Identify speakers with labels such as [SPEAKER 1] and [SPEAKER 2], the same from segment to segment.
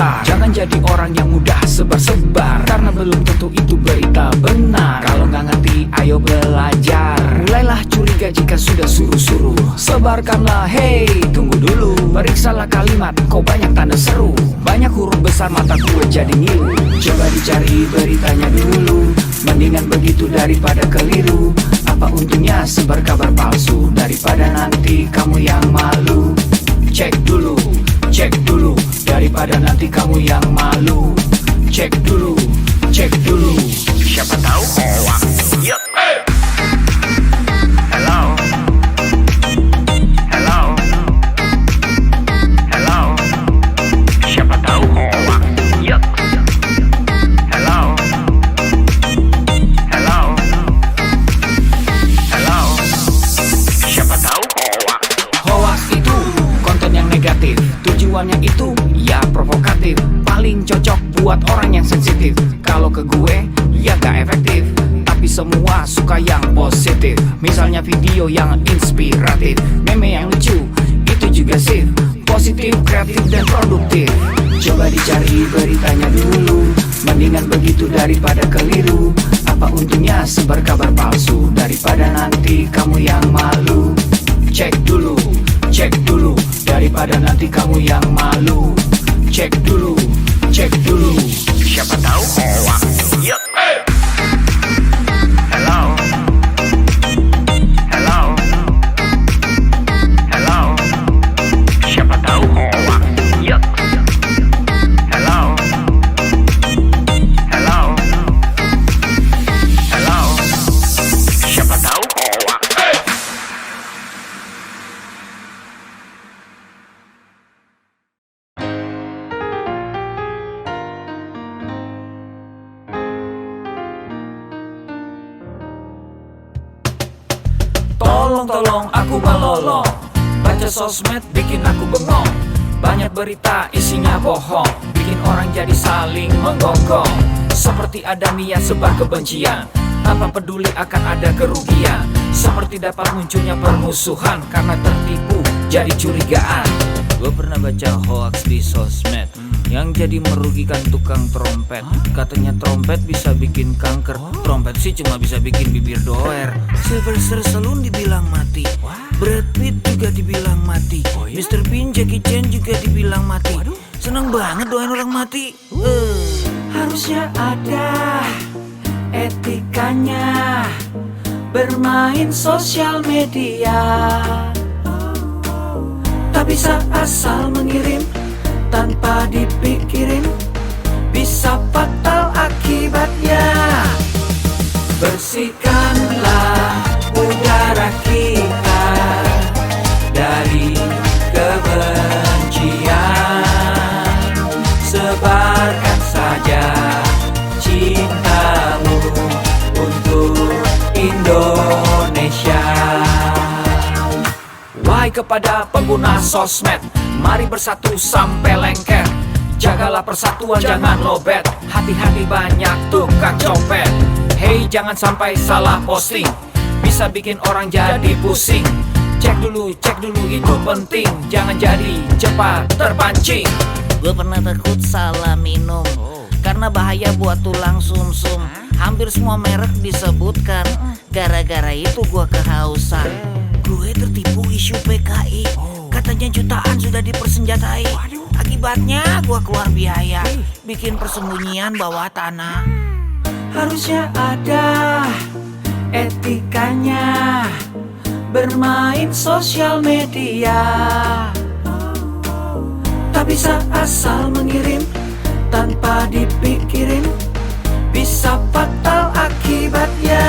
[SPEAKER 1] sebentar. Jangan jadi orang yang mudah sebar-sebar, karena belum tentu itu berita benar. Kalau nggak ngerti, ayo belajar. Mulailah curiga jika sudah suruh-suruh. Sebarkanlah, hey, tunggu dulu. Periksalah kalimat, kok banyak tanda seru. Banyak huruf besar, mata gue jadi ngilu. Coba dicari beritanya dulu, mendingan begitu daripada keliru. Apa untungnya sebar kabar palsu, daripada nanti kamu yang malu. Cek dulu, daripada nanti kamu yang malu. Cek dulu, siapa tahu hoax. Yup. Hello, siapa tahu hoax. Yup. Hello, siapa tahu hoax. Hoax itu konten yang negatif, tujuannya itu ya provokatif. Paling cocok buat orang yang sensitif. Kalau ke gue ya gak efektif, tapi semua suka yang positif. Misalnya video yang inspiratif, meme yang lucu, itu juga sip. Positif, kreatif, dan produktif. Coba dicari beritanya dulu, mendingan begitu daripada keliru. Apa untungnya sebar kabar palsu, daripada nanti kamu yang malu. Cek dulu, daripada nanti kamu yang malu. Cek dulu, siapa tahu hoax. Yup. Hello, siapa tahu hoax. Yup. Hello, siapa tahu hoax. Tolong aku melolong, baca sosmed bikin aku bengong. Banyak berita isinya bohong, bikin orang jadi saling menggonggong. Seperti ada niat sebar kebencian, tanpa peduli akan ada kerugian. Seperti dapat munculnya permusuhan, karena tertipu jadi curigaan. Gue pernah baca hoax di sosmed, yang jadi merugikan tukang trompet. Katanya trompet bisa bikin kanker, trompet sih cuma bisa bikin bibir doer. Sylvester Stallone dibilang mati, Brad Pitt juga dibilang mati, Mr. Bean, Jackie Chan juga dibilang mati. Seneng banget doain orang mati. Harusnya ada etikanya bermain sosial media. Tak bisa asal mengirim tanpa dipikirin, bisa fatal akibatnya. Bersihkanlah udara kita dari kebencian. Sebarkan saja cintamu untuk Indonesia. Wahai kepada pengguna sosmed, mari bersatu sampai lengket. Jagalah persatuan, jangan lobet. Hati-hati banyak tukang copet. Hey, jangan sampai salah posting, bisa bikin orang jadi pusing. Cek dulu itu penting, jangan jadi cepat terpancing.
[SPEAKER 2] Gue pernah takut salah minum, karena bahaya buat tulang sumsum. Hampir semua merek disebutkan, gara-gara itu gue kehausan. Gue tertipu isu PKI, katanya jutaan sudah dipersenjatai. Akibatnya gue keluar biaya, bikin persembunyian bawah tanah.
[SPEAKER 1] Harusnya ada etikanya bermain sosial media. Tak bisa asal mengirim tanpa dipikirin, bisa fatal akibatnya.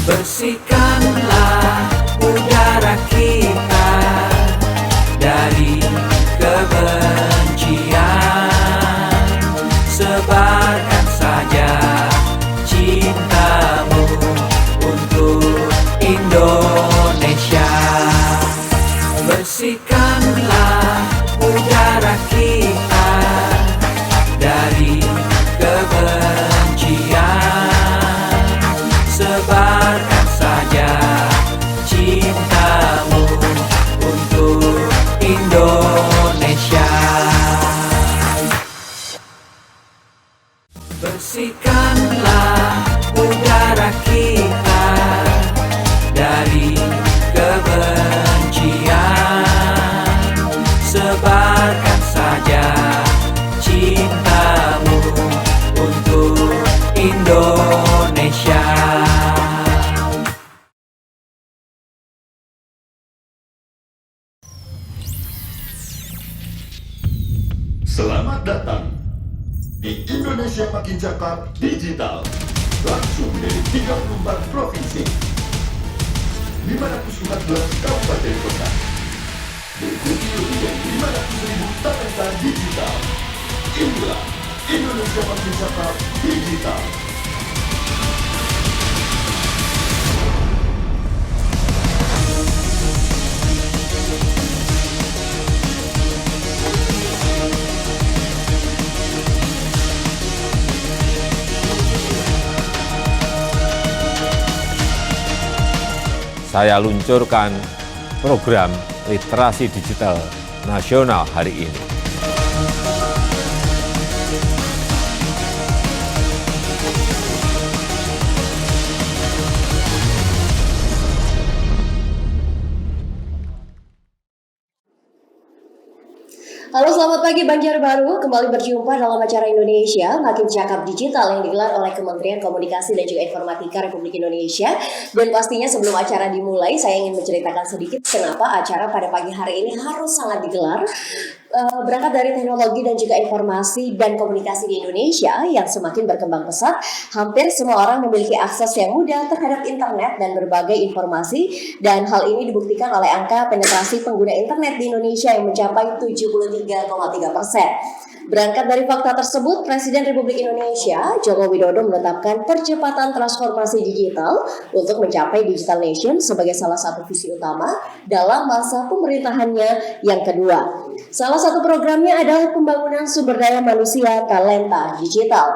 [SPEAKER 1] Bersihkanlah udara kita dari kebencian. Sebarkan saja cintamu untuk Indonesia. Bersihkanlah udara kita dari kebencian. Sebarkan saja cintamu untuk Indonesia.
[SPEAKER 3] Selamat datang di Indonesia Makin Cakap Digital, langsung dari 34 provinsi, 514 kabupaten kota, diikuti lebih dari 500.000 talenta digital. Inilah Indonesia Makin Cakap Digital.
[SPEAKER 4] Saya luncurkan program literasi digital nasional hari ini.
[SPEAKER 5] Halo, selamat pagi Banjarbaru. Kembali berjumpa dalam acara Indonesia Makin Cakap Digital yang digelar oleh Kementerian Komunikasi dan juga Informatika Republik Indonesia. Dan pastinya sebelum acara dimulai, saya ingin menceritakan sedikit kenapa acara pada pagi hari ini harus sangat digelar. Berangkat dari teknologi dan juga informasi dan komunikasi di Indonesia yang semakin berkembang pesat, hampir semua orang memiliki akses yang mudah terhadap internet dan berbagai informasi, dan hal ini dibuktikan oleh angka penetrasi pengguna internet di Indonesia yang mencapai 73,3%. Berangkat dari fakta tersebut, Presiden Republik Indonesia Joko Widodo menetapkan percepatan transformasi digital untuk mencapai Digital Nation sebagai salah satu visi utama dalam masa pemerintahannya yang kedua. Salah satu programnya adalah pembangunan sumber daya manusia talenta digital.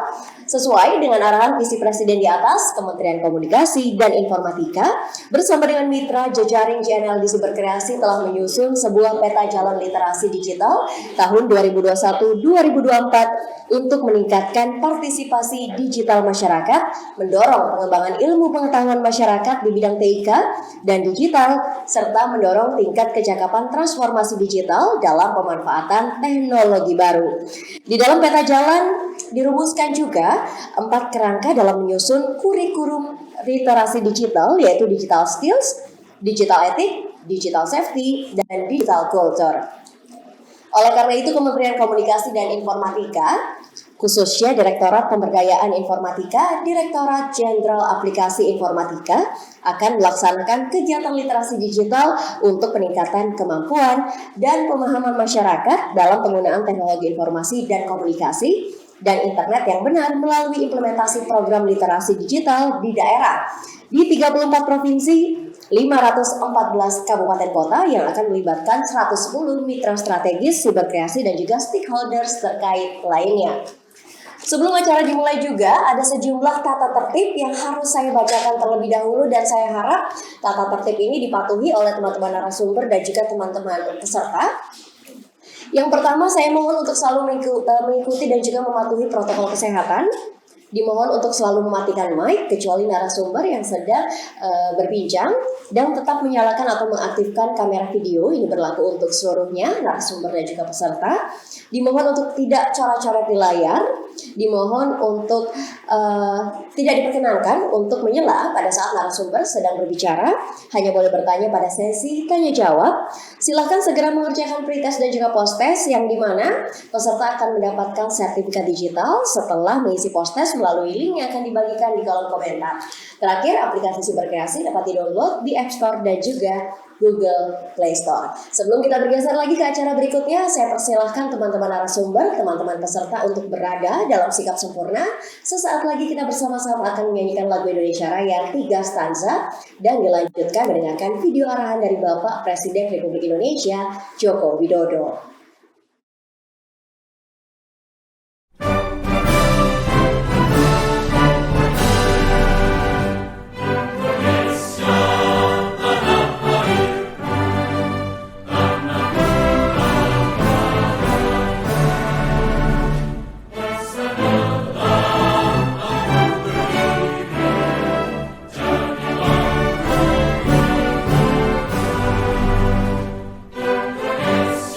[SPEAKER 5] Sesuai dengan arahan visi Presiden di atas, Kementerian Komunikasi dan Informatika bersama dengan mitra jejaring JNL Disi Berkreasi telah menyusun sebuah peta jalan literasi digital tahun 2021-2024 untuk meningkatkan partisipasi digital masyarakat, mendorong pengembangan ilmu pengetahuan masyarakat di bidang TIK dan digital, serta mendorong tingkat kecakapan transformasi digital dalam pemanfaatan teknologi baru. Di dalam peta jalan dirumuskan juga 4 kerangka dalam menyusun kurikulum literasi digital, yaitu digital skills, digital ethic, digital safety, dan digital culture. Oleh karena itu, Kementerian Komunikasi dan Informatika, khususnya Direktorat Pemberdayaan Informatika, Direktorat Jenderal Aplikasi Informatika, akan melaksanakan kegiatan literasi digital untuk peningkatan kemampuan dan pemahaman masyarakat dalam penggunaan teknologi informasi dan komunikasi dan internet yang benar melalui implementasi program literasi digital di daerah di 34 provinsi, 514 kabupaten kota yang akan melibatkan 110 mitra strategis, siberkreasi dan juga stakeholders terkait lainnya. Sebelum acara dimulai juga ada sejumlah tata tertib yang harus saya bacakan terlebih dahulu, dan saya harap tata tertib ini dipatuhi oleh teman-teman narasumber dan juga teman-teman peserta. Yang pertama, saya mohon untuk selalu mengikuti dan juga mematuhi protokol kesehatan. Dimohon untuk selalu mematikan mic kecuali narasumber yang sedang berbincang, dan tetap menyalakan atau mengaktifkan kamera video. Ini berlaku untuk seluruhnya, narasumber dan juga peserta. Dimohon untuk tidak coret-coret di layar. Dimohon untuk tidak diperkenankan untuk menyela pada saat narasumber sedang berbicara. Hanya boleh bertanya pada sesi tanya jawab. Silahkan segera mengerjakan pretest dan juga post-test, yang dimana peserta akan mendapatkan sertifikat digital setelah mengisi post-test melalui link yang akan dibagikan di kolom komentar. Terakhir, aplikasi Siberkreasi dapat di-download di App Store dan juga Google Play Store. Sebelum kita bergeser lagi ke acara berikutnya, saya persilahkan teman-teman narasumber, teman-teman peserta untuk berada dalam sikap sempurna. Sesaat lagi kita bersama-sama akan menyanyikan lagu Indonesia Raya 3 stanza dan dilanjutkan mendengarkan video arahan dari Bapak Presiden Republik Indonesia Joko Widodo.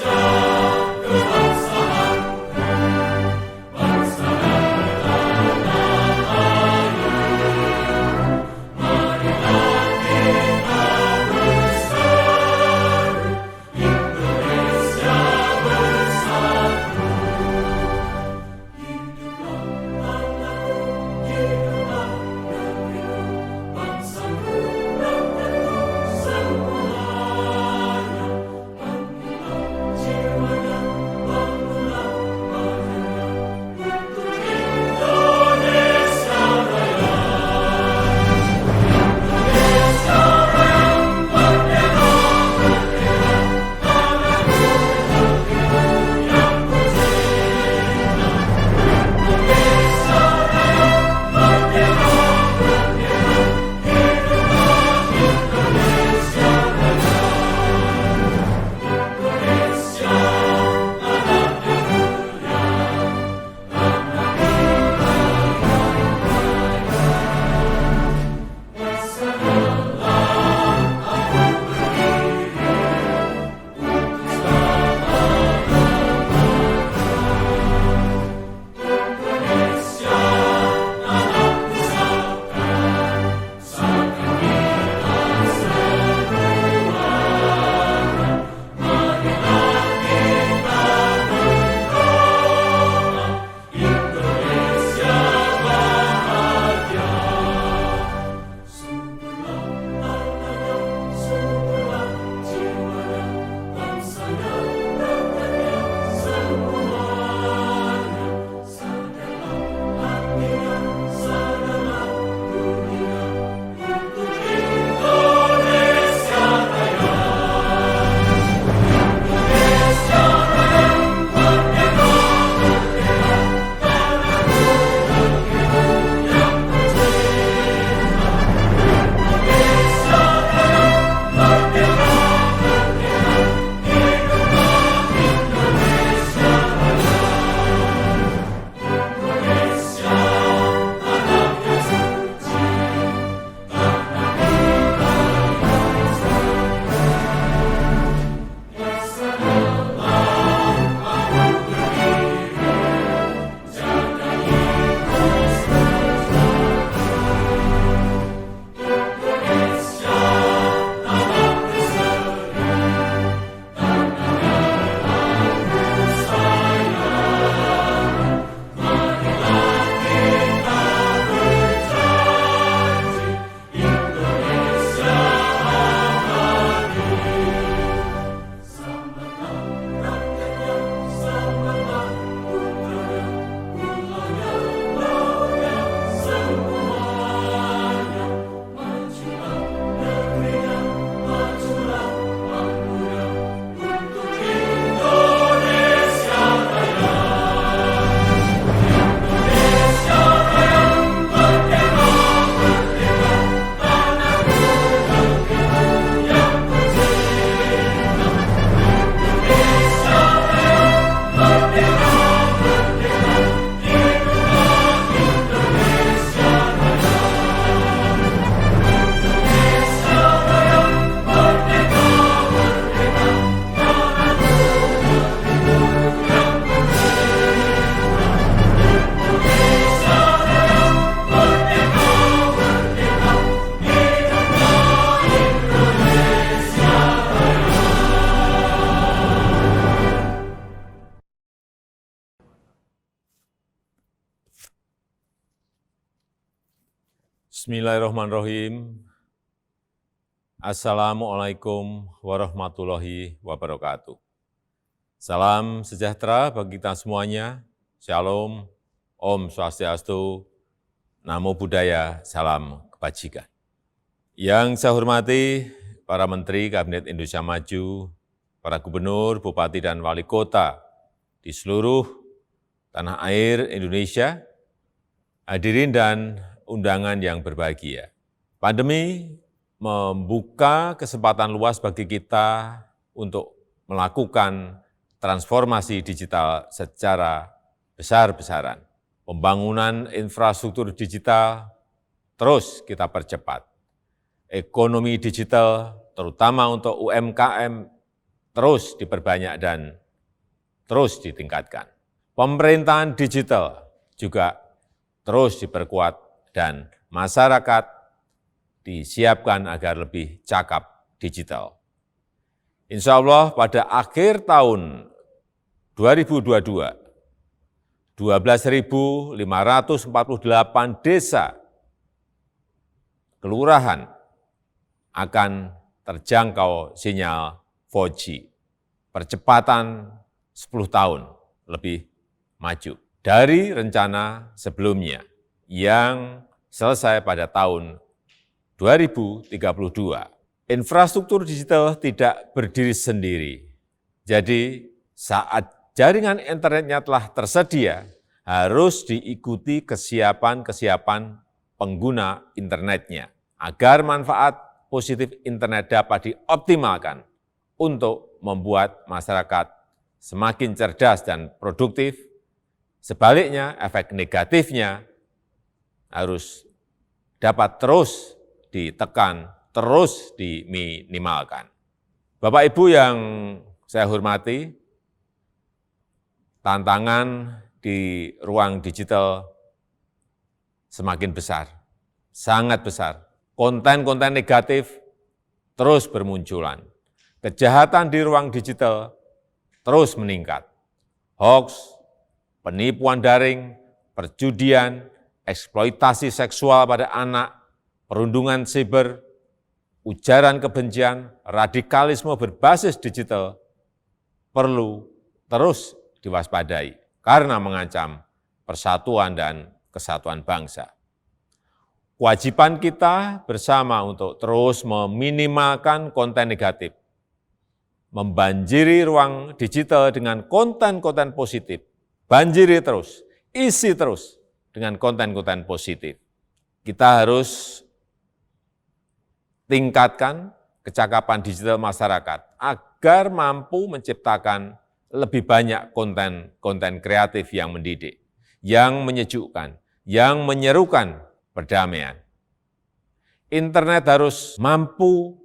[SPEAKER 6] Indonesia
[SPEAKER 4] Bismillahirrahmanirrahim. Assalamualaikum warahmatullahi wabarakatuh. Salam sejahtera bagi kita semuanya. Shalom, Om Swastiastu, Namo Buddhaya, salam kebajikan. Yang saya hormati para Menteri Kabinet Indonesia Maju, para Gubernur, Bupati, dan Wali Kota di seluruh tanah air Indonesia, hadirin dan undangan yang berbahagia. Pandemi membuka kesempatan luas bagi kita untuk melakukan transformasi digital secara besar-besaran. Pembangunan infrastruktur digital terus kita percepat. Ekonomi digital, terutama untuk UMKM, terus diperbanyak dan terus ditingkatkan. Pemerintahan digital juga terus diperkuat dan masyarakat disiapkan agar lebih cakap digital. Insya Allah pada akhir tahun 2022, 12.548 desa kelurahan akan terjangkau sinyal 4G. Percepatan 10 tahun lebih maju dari rencana sebelumnya yang selesai pada tahun 2032. Infrastruktur digital tidak berdiri sendiri. Jadi saat jaringan internetnya telah tersedia, harus diikuti kesiapan pengguna internetnya agar manfaat positif internet dapat dioptimalkan untuk membuat masyarakat semakin cerdas dan produktif. Sebaliknya, efek negatifnya harus dapat terus ditekan, terus diminimalkan. Bapak Ibu yang saya hormati, tantangan di ruang digital semakin besar, sangat besar. Konten-konten negatif terus bermunculan. Kejahatan di ruang digital terus meningkat. Hoax, penipuan daring, perjudian, eksploitasi seksual pada anak, perundungan siber, ujaran kebencian, radikalisme berbasis digital perlu terus diwaspadai karena mengancam persatuan dan kesatuan bangsa. Kewajiban kita bersama untuk terus meminimalkan konten negatif, membanjiri ruang digital dengan konten-konten positif, banjiri terus, isi terus dengan konten-konten positif. Kita harus tingkatkan kecakapan digital masyarakat agar mampu menciptakan lebih banyak konten-konten kreatif yang mendidik, yang menyejukkan, yang menyerukan perdamaian. Internet harus mampu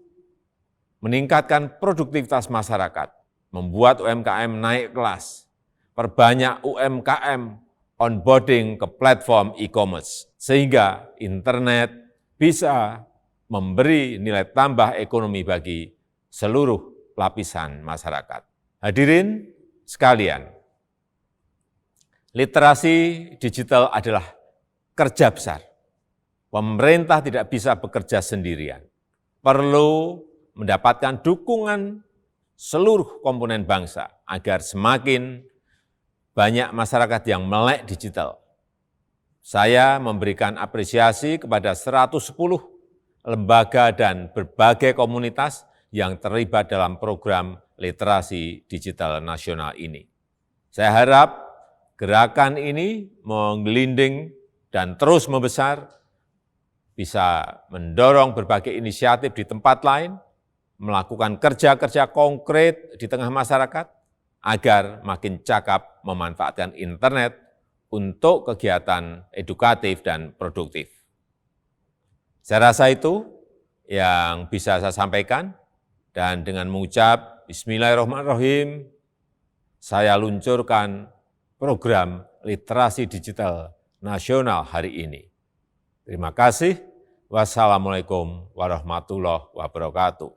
[SPEAKER 4] meningkatkan produktivitas masyarakat, membuat UMKM naik kelas, perbanyak UMKM onboarding ke platform e-commerce, sehingga internet bisa memberi nilai tambah ekonomi bagi seluruh lapisan masyarakat. Hadirin sekalian, literasi digital adalah kerja besar. Pemerintah tidak bisa bekerja sendirian. Perlu mendapatkan dukungan seluruh komponen bangsa agar semakin banyak masyarakat yang melek digital. Saya memberikan apresiasi kepada 110 lembaga dan berbagai komunitas yang terlibat dalam program literasi digital nasional ini. Saya harap gerakan ini menggelinding dan terus membesar, bisa mendorong berbagai inisiatif di tempat lain, melakukan kerja-kerja konkret di tengah masyarakat, agar makin cakap memanfaatkan internet untuk kegiatan edukatif dan produktif. Saya rasa itu yang bisa saya sampaikan, dan dengan mengucap Bismillahirrahmanirrahim, saya luncurkan program literasi digital nasional hari ini. Terima kasih. Wassalamualaikum warahmatullahi wabarakatuh.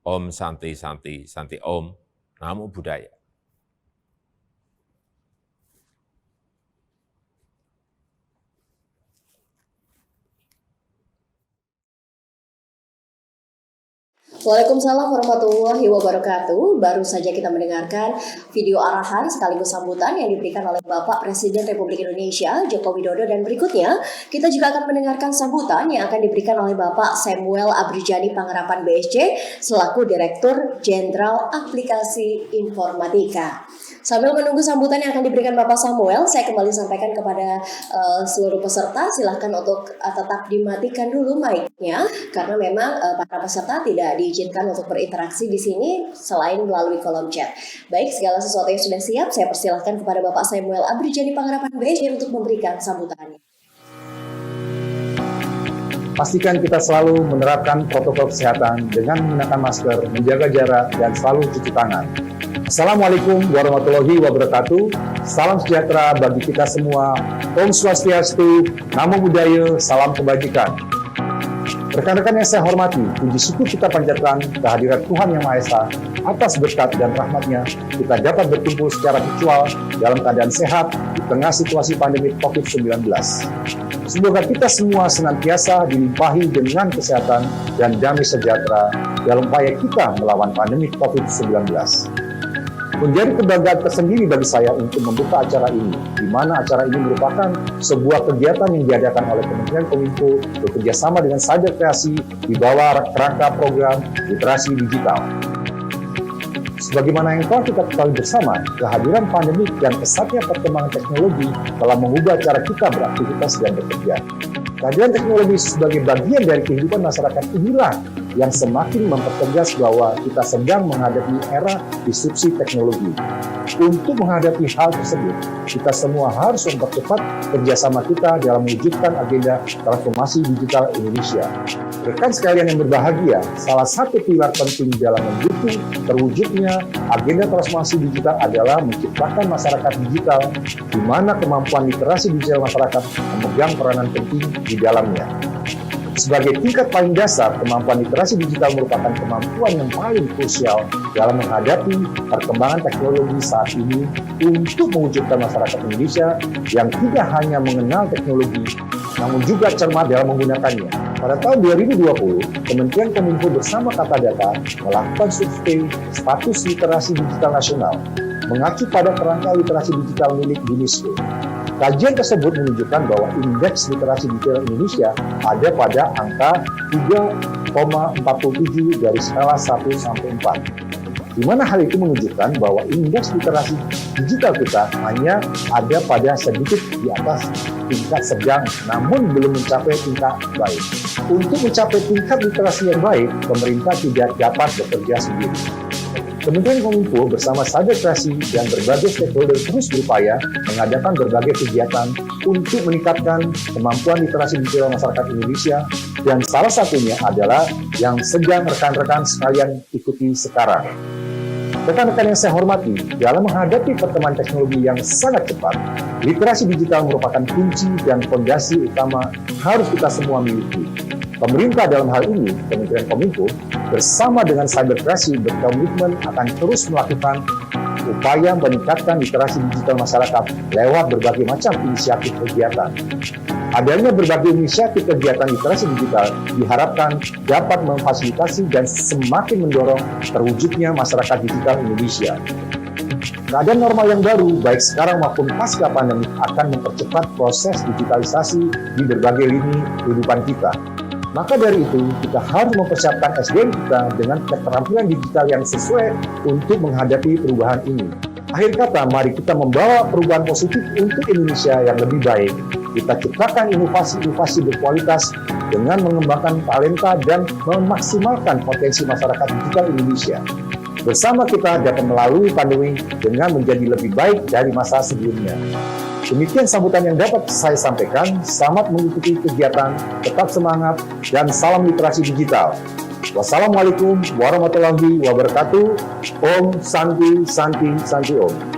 [SPEAKER 4] Om Santi Santi Santi Om. Namo Buddhaya.
[SPEAKER 5] Waalaikumsalam warahmatullahi wabarakatuh. Baru saja kita mendengarkan video arahan sekaligus sambutan yang diberikan oleh Bapak Presiden Republik Indonesia Joko Widodo, dan berikutnya kita juga akan mendengarkan sambutan yang akan diberikan oleh Bapak Samuel Abrijani Pangharapan BSC selaku Direktur Jenderal Aplikasi Informatika. Sambil menunggu sambutan yang akan diberikan Bapak Samuel, saya kembali sampaikan kepada seluruh peserta, silahkan untuk tetap dimatikan dulu mic-nya karena memang para peserta tidak diizinkan untuk berinteraksi di sini selain melalui kolom chat. Baik, segala sesuatu yang sudah siap, saya persilahkan kepada Bapak Samuel Abrijani Pangharapan BSC untuk memberikan sambutannya.
[SPEAKER 6] Pastikan kita selalu menerapkan protokol kesehatan dengan menggunakan masker, menjaga jarak, dan selalu cuci tangan. Assalamualaikum warahmatullahi wabarakatuh. Salam sejahtera bagi kita semua. Om Swastiastu, Namo Buddhaya, salam kebajikan. Rekan-rekan yang saya hormati, puji syukur kita panjatkan kehadiran Tuhan Yang Maha Esa. Atas berkat dan rahmat-Nya, kita dapat berkumpul secara virtual dalam keadaan sehat di tengah situasi pandemi COVID-19. Semoga kita semua senantiasa dilimpahi dengan kesehatan dan damai sejahtera dalam upaya kita melawan pandemi COVID-19. Menjadi kebanggaan tersendiri bagi saya untuk membuka acara ini, di mana acara ini merupakan sebuah kegiatan yang diadakan oleh Kementerian Kominfo bekerjasama dengan Cyber Kreasi di bawah kerangka program literasi digital. Sebagaimana yang telah kita ketahui bersama, kehadiran pandemi dan pesatnya perkembangan teknologi telah mengubah cara kita beraktivitas dan bekerja. Kehadiran teknologi sebagai bagian dari kehidupan masyarakat inilah yang semakin mempertegas bahwa kita sedang menghadapi era disrupsi teknologi. Untuk menghadapi hal tersebut, kita semua harus mempercepat kerjasama kita dalam mewujudkan agenda transformasi digital Indonesia. Rekan sekalian yang berbahagia, salah satu pilar penting dalam mendukung terwujudnya agenda transformasi digital adalah menciptakan masyarakat digital di mana kemampuan literasi digital masyarakat memegang peranan penting di dalamnya. Sebagai tingkat paling dasar, kemampuan literasi digital merupakan kemampuan yang paling krusial dalam menghadapi perkembangan teknologi saat ini untuk mewujudkan masyarakat Indonesia yang tidak hanya mengenal teknologi, namun juga cermat dalam menggunakannya. Pada tahun 2020, Kementerian Kominfo bersama Kata Data melakukan survei status literasi digital nasional, mengacu pada kerangka literasi digital milik UNESCO. Kajian tersebut menunjukkan bahwa indeks literasi digital Indonesia ada pada angka 3,47 dari skala 1 sampai 4. Di mana hal itu menunjukkan bahwa indeks literasi digital kita hanya ada pada sedikit di atas tingkat sedang, namun belum mencapai tingkat baik. Untuk mencapai tingkat literasi yang baik, pemerintah tidak dapat bekerja sendiri. Kementerian Kominfo bersama Cyber Kreasi dan berbagai stakeholder terus berupaya mengadakan berbagai kegiatan untuk meningkatkan kemampuan literasi digital masyarakat Indonesia, dan salah satunya adalah yang sedang rekan-rekan sekalian ikuti sekarang. Rekan-rekan yang saya hormati, dalam menghadapi perkembangan teknologi yang sangat cepat, literasi digital merupakan kunci dan fondasi utama harus kita semua miliki. Pemerintah dalam hal ini, Kementerian Kominfo, bersama dengan Cyber Kreasi berkomitmen akan terus melakukan upaya meningkatkan literasi digital masyarakat lewat berbagai macam inisiatif kegiatan. Adanya berbagai inisiatif kegiatan literasi digital diharapkan dapat memfasilitasi dan semakin mendorong terwujudnya masyarakat digital Indonesia. Keadaan normal yang baru, baik sekarang maupun pasca pandemi, akan mempercepat proses digitalisasi di berbagai lini kehidupan kita. Maka dari itu, kita harus mempersiapkan SDM kita dengan keterampilan digital yang sesuai untuk menghadapi perubahan ini. Akhir kata, mari kita membawa perubahan positif untuk Indonesia yang lebih baik. Kita ciptakan inovasi-inovasi berkualitas dengan mengembangkan talenta dan memaksimalkan potensi masyarakat digital Indonesia. Bersama kita dapat melalui pandemi dengan menjadi lebih baik dari masa sebelumnya. Demikian sambutan yang dapat saya sampaikan. Selamat mengikuti kegiatan, tetap semangat, dan salam literasi digital. Wassalamualaikum warahmatullahi wabarakatuh. Om Santi Santi Santi Om.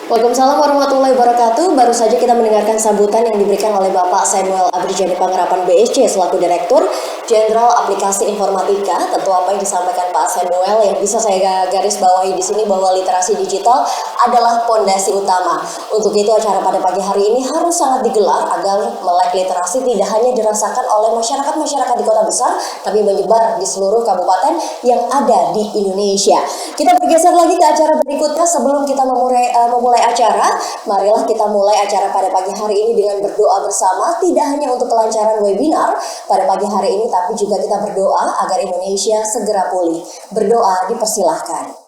[SPEAKER 5] Waalaikumsalam warahmatullahi wabarakatuh. Baru saja kita mendengarkan sambutan yang diberikan oleh Bapak Samuel Abrijani Pangharapan BSC selaku Direktur Jenderal Aplikasi Informatika. Tentu apa yang disampaikan Pak Samuel yang bisa saya garis bawahi di sini bahwa literasi digital adalah pondasi utama. Untuk itu acara pada pagi hari ini harus sangat digelar agar melek literasi tidak hanya dirasakan oleh masyarakat di kota besar, tapi menyebar di seluruh kabupaten yang ada di Indonesia. Kita bergeser lagi ke acara berikutnya. Sebelum kita memulai acara, marilah kita mulai acara pada pagi hari ini dengan berdoa bersama, tidak hanya untuk kelancaran webinar pada pagi hari ini, tapi juga kita berdoa agar Indonesia segera pulih. Berdoa dipersilahkan.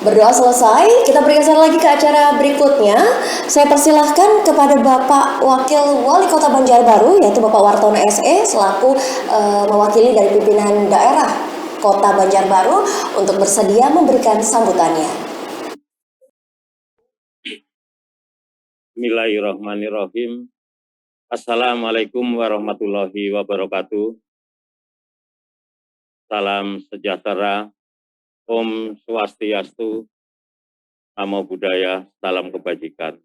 [SPEAKER 5] Berdoa selesai, kita bergeser lagi ke acara berikutnya. Saya persilahkan kepada Bapak Wakil Wali Kota Banjarbaru, yaitu Bapak Wartono SE, selaku mewakili dari pimpinan daerah Kota Banjarbaru untuk bersedia memberikan sambutannya.
[SPEAKER 7] Bismillahirrahmanirrahim. Assalamualaikum warahmatullahi wabarakatuh. Salam sejahtera. Om Swastiastu, Namo Buddhaya, salam kebajikan.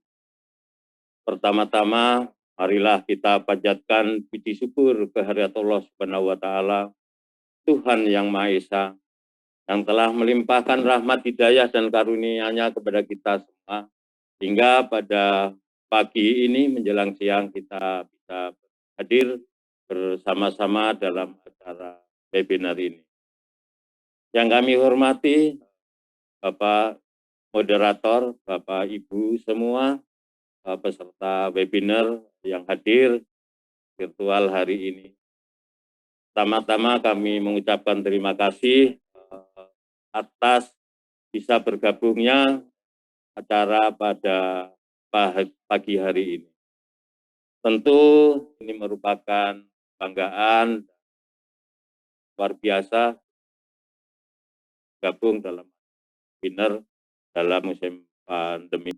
[SPEAKER 7] Pertama-tama, marilah kita panjatkan puji syukur kehadirat Allah Subhanahu wa Ta'ala, Tuhan yang Maha Esa, yang telah melimpahkan rahmat hidayah dan karunia-Nya kepada kita semua, hingga pada pagi ini menjelang siang kita bisa hadir bersama-sama dalam acara webinar ini. Yang kami hormati Bapak Moderator, Bapak Ibu semua, peserta webinar yang hadir virtual hari ini. Pertama-tama kami mengucapkan terima kasih atas bisa bergabungnya acara pada pagi hari ini. Tentu ini merupakan kebanggaan luar biasa gabung dalam webinar dalam musim pandemi.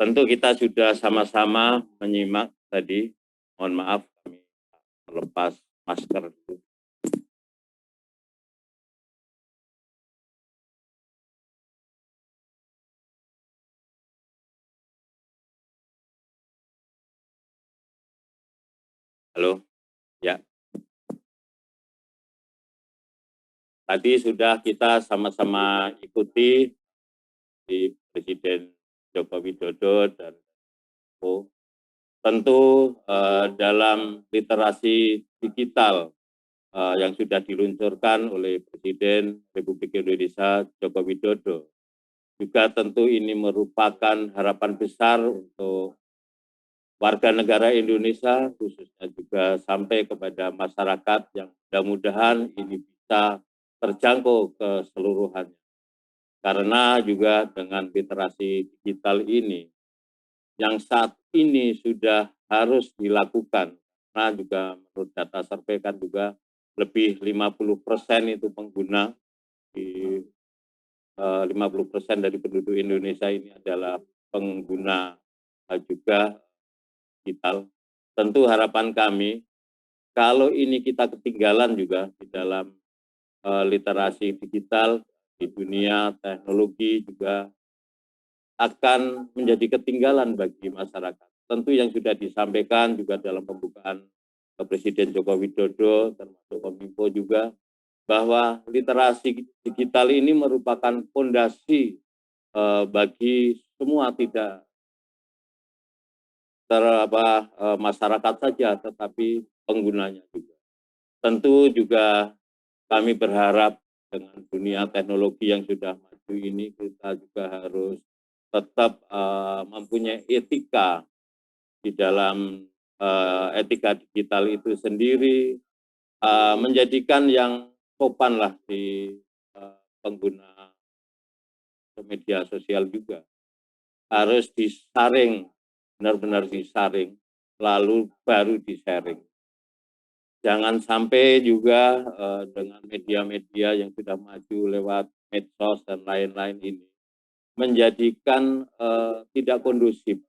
[SPEAKER 7] Tentu kita sudah sama-sama menyimak tadi. Mohon maaf kami melepas masker dulu. Halo, ya. Tadi sudah kita sama-sama ikuti di Presiden Joko Widodo dan tentu dalam literasi digital yang sudah diluncurkan oleh Presiden Republik Indonesia Joko Widodo. Juga tentu ini merupakan harapan besar untuk warga negara Indonesia, khususnya juga sampai kepada masyarakat yang mudah-mudahan ini bisa terjangkau keseluruhannya. Karena juga dengan literasi digital ini, yang saat ini sudah harus dilakukan, karena juga menurut data survei kan juga lebih 50% itu pengguna, di 50% dari penduduk Indonesia ini adalah pengguna juga digital. Tentu harapan kami, kalau ini kita ketinggalan juga di dalam literasi digital di dunia teknologi juga akan menjadi ketinggalan bagi masyarakat. Tentu yang sudah disampaikan juga dalam pembukaan Presiden Joko Widodo, termasuk Kominfo juga, bahwa literasi digital ini merupakan fondasi bagi semua, tidak masyarakat saja, tetapi penggunanya juga. Tentu juga kami berharap dengan dunia teknologi yang sudah maju ini, kita juga harus tetap mempunyai etika di dalam etika digital itu sendiri, menjadikan yang sopan lah di pengguna media sosial juga. Harus disaring, benar-benar disaring, lalu baru di-sharing. Jangan sampai juga dengan media-media yang sudah maju lewat medsos dan lain-lain ini menjadikan tidak kondusif.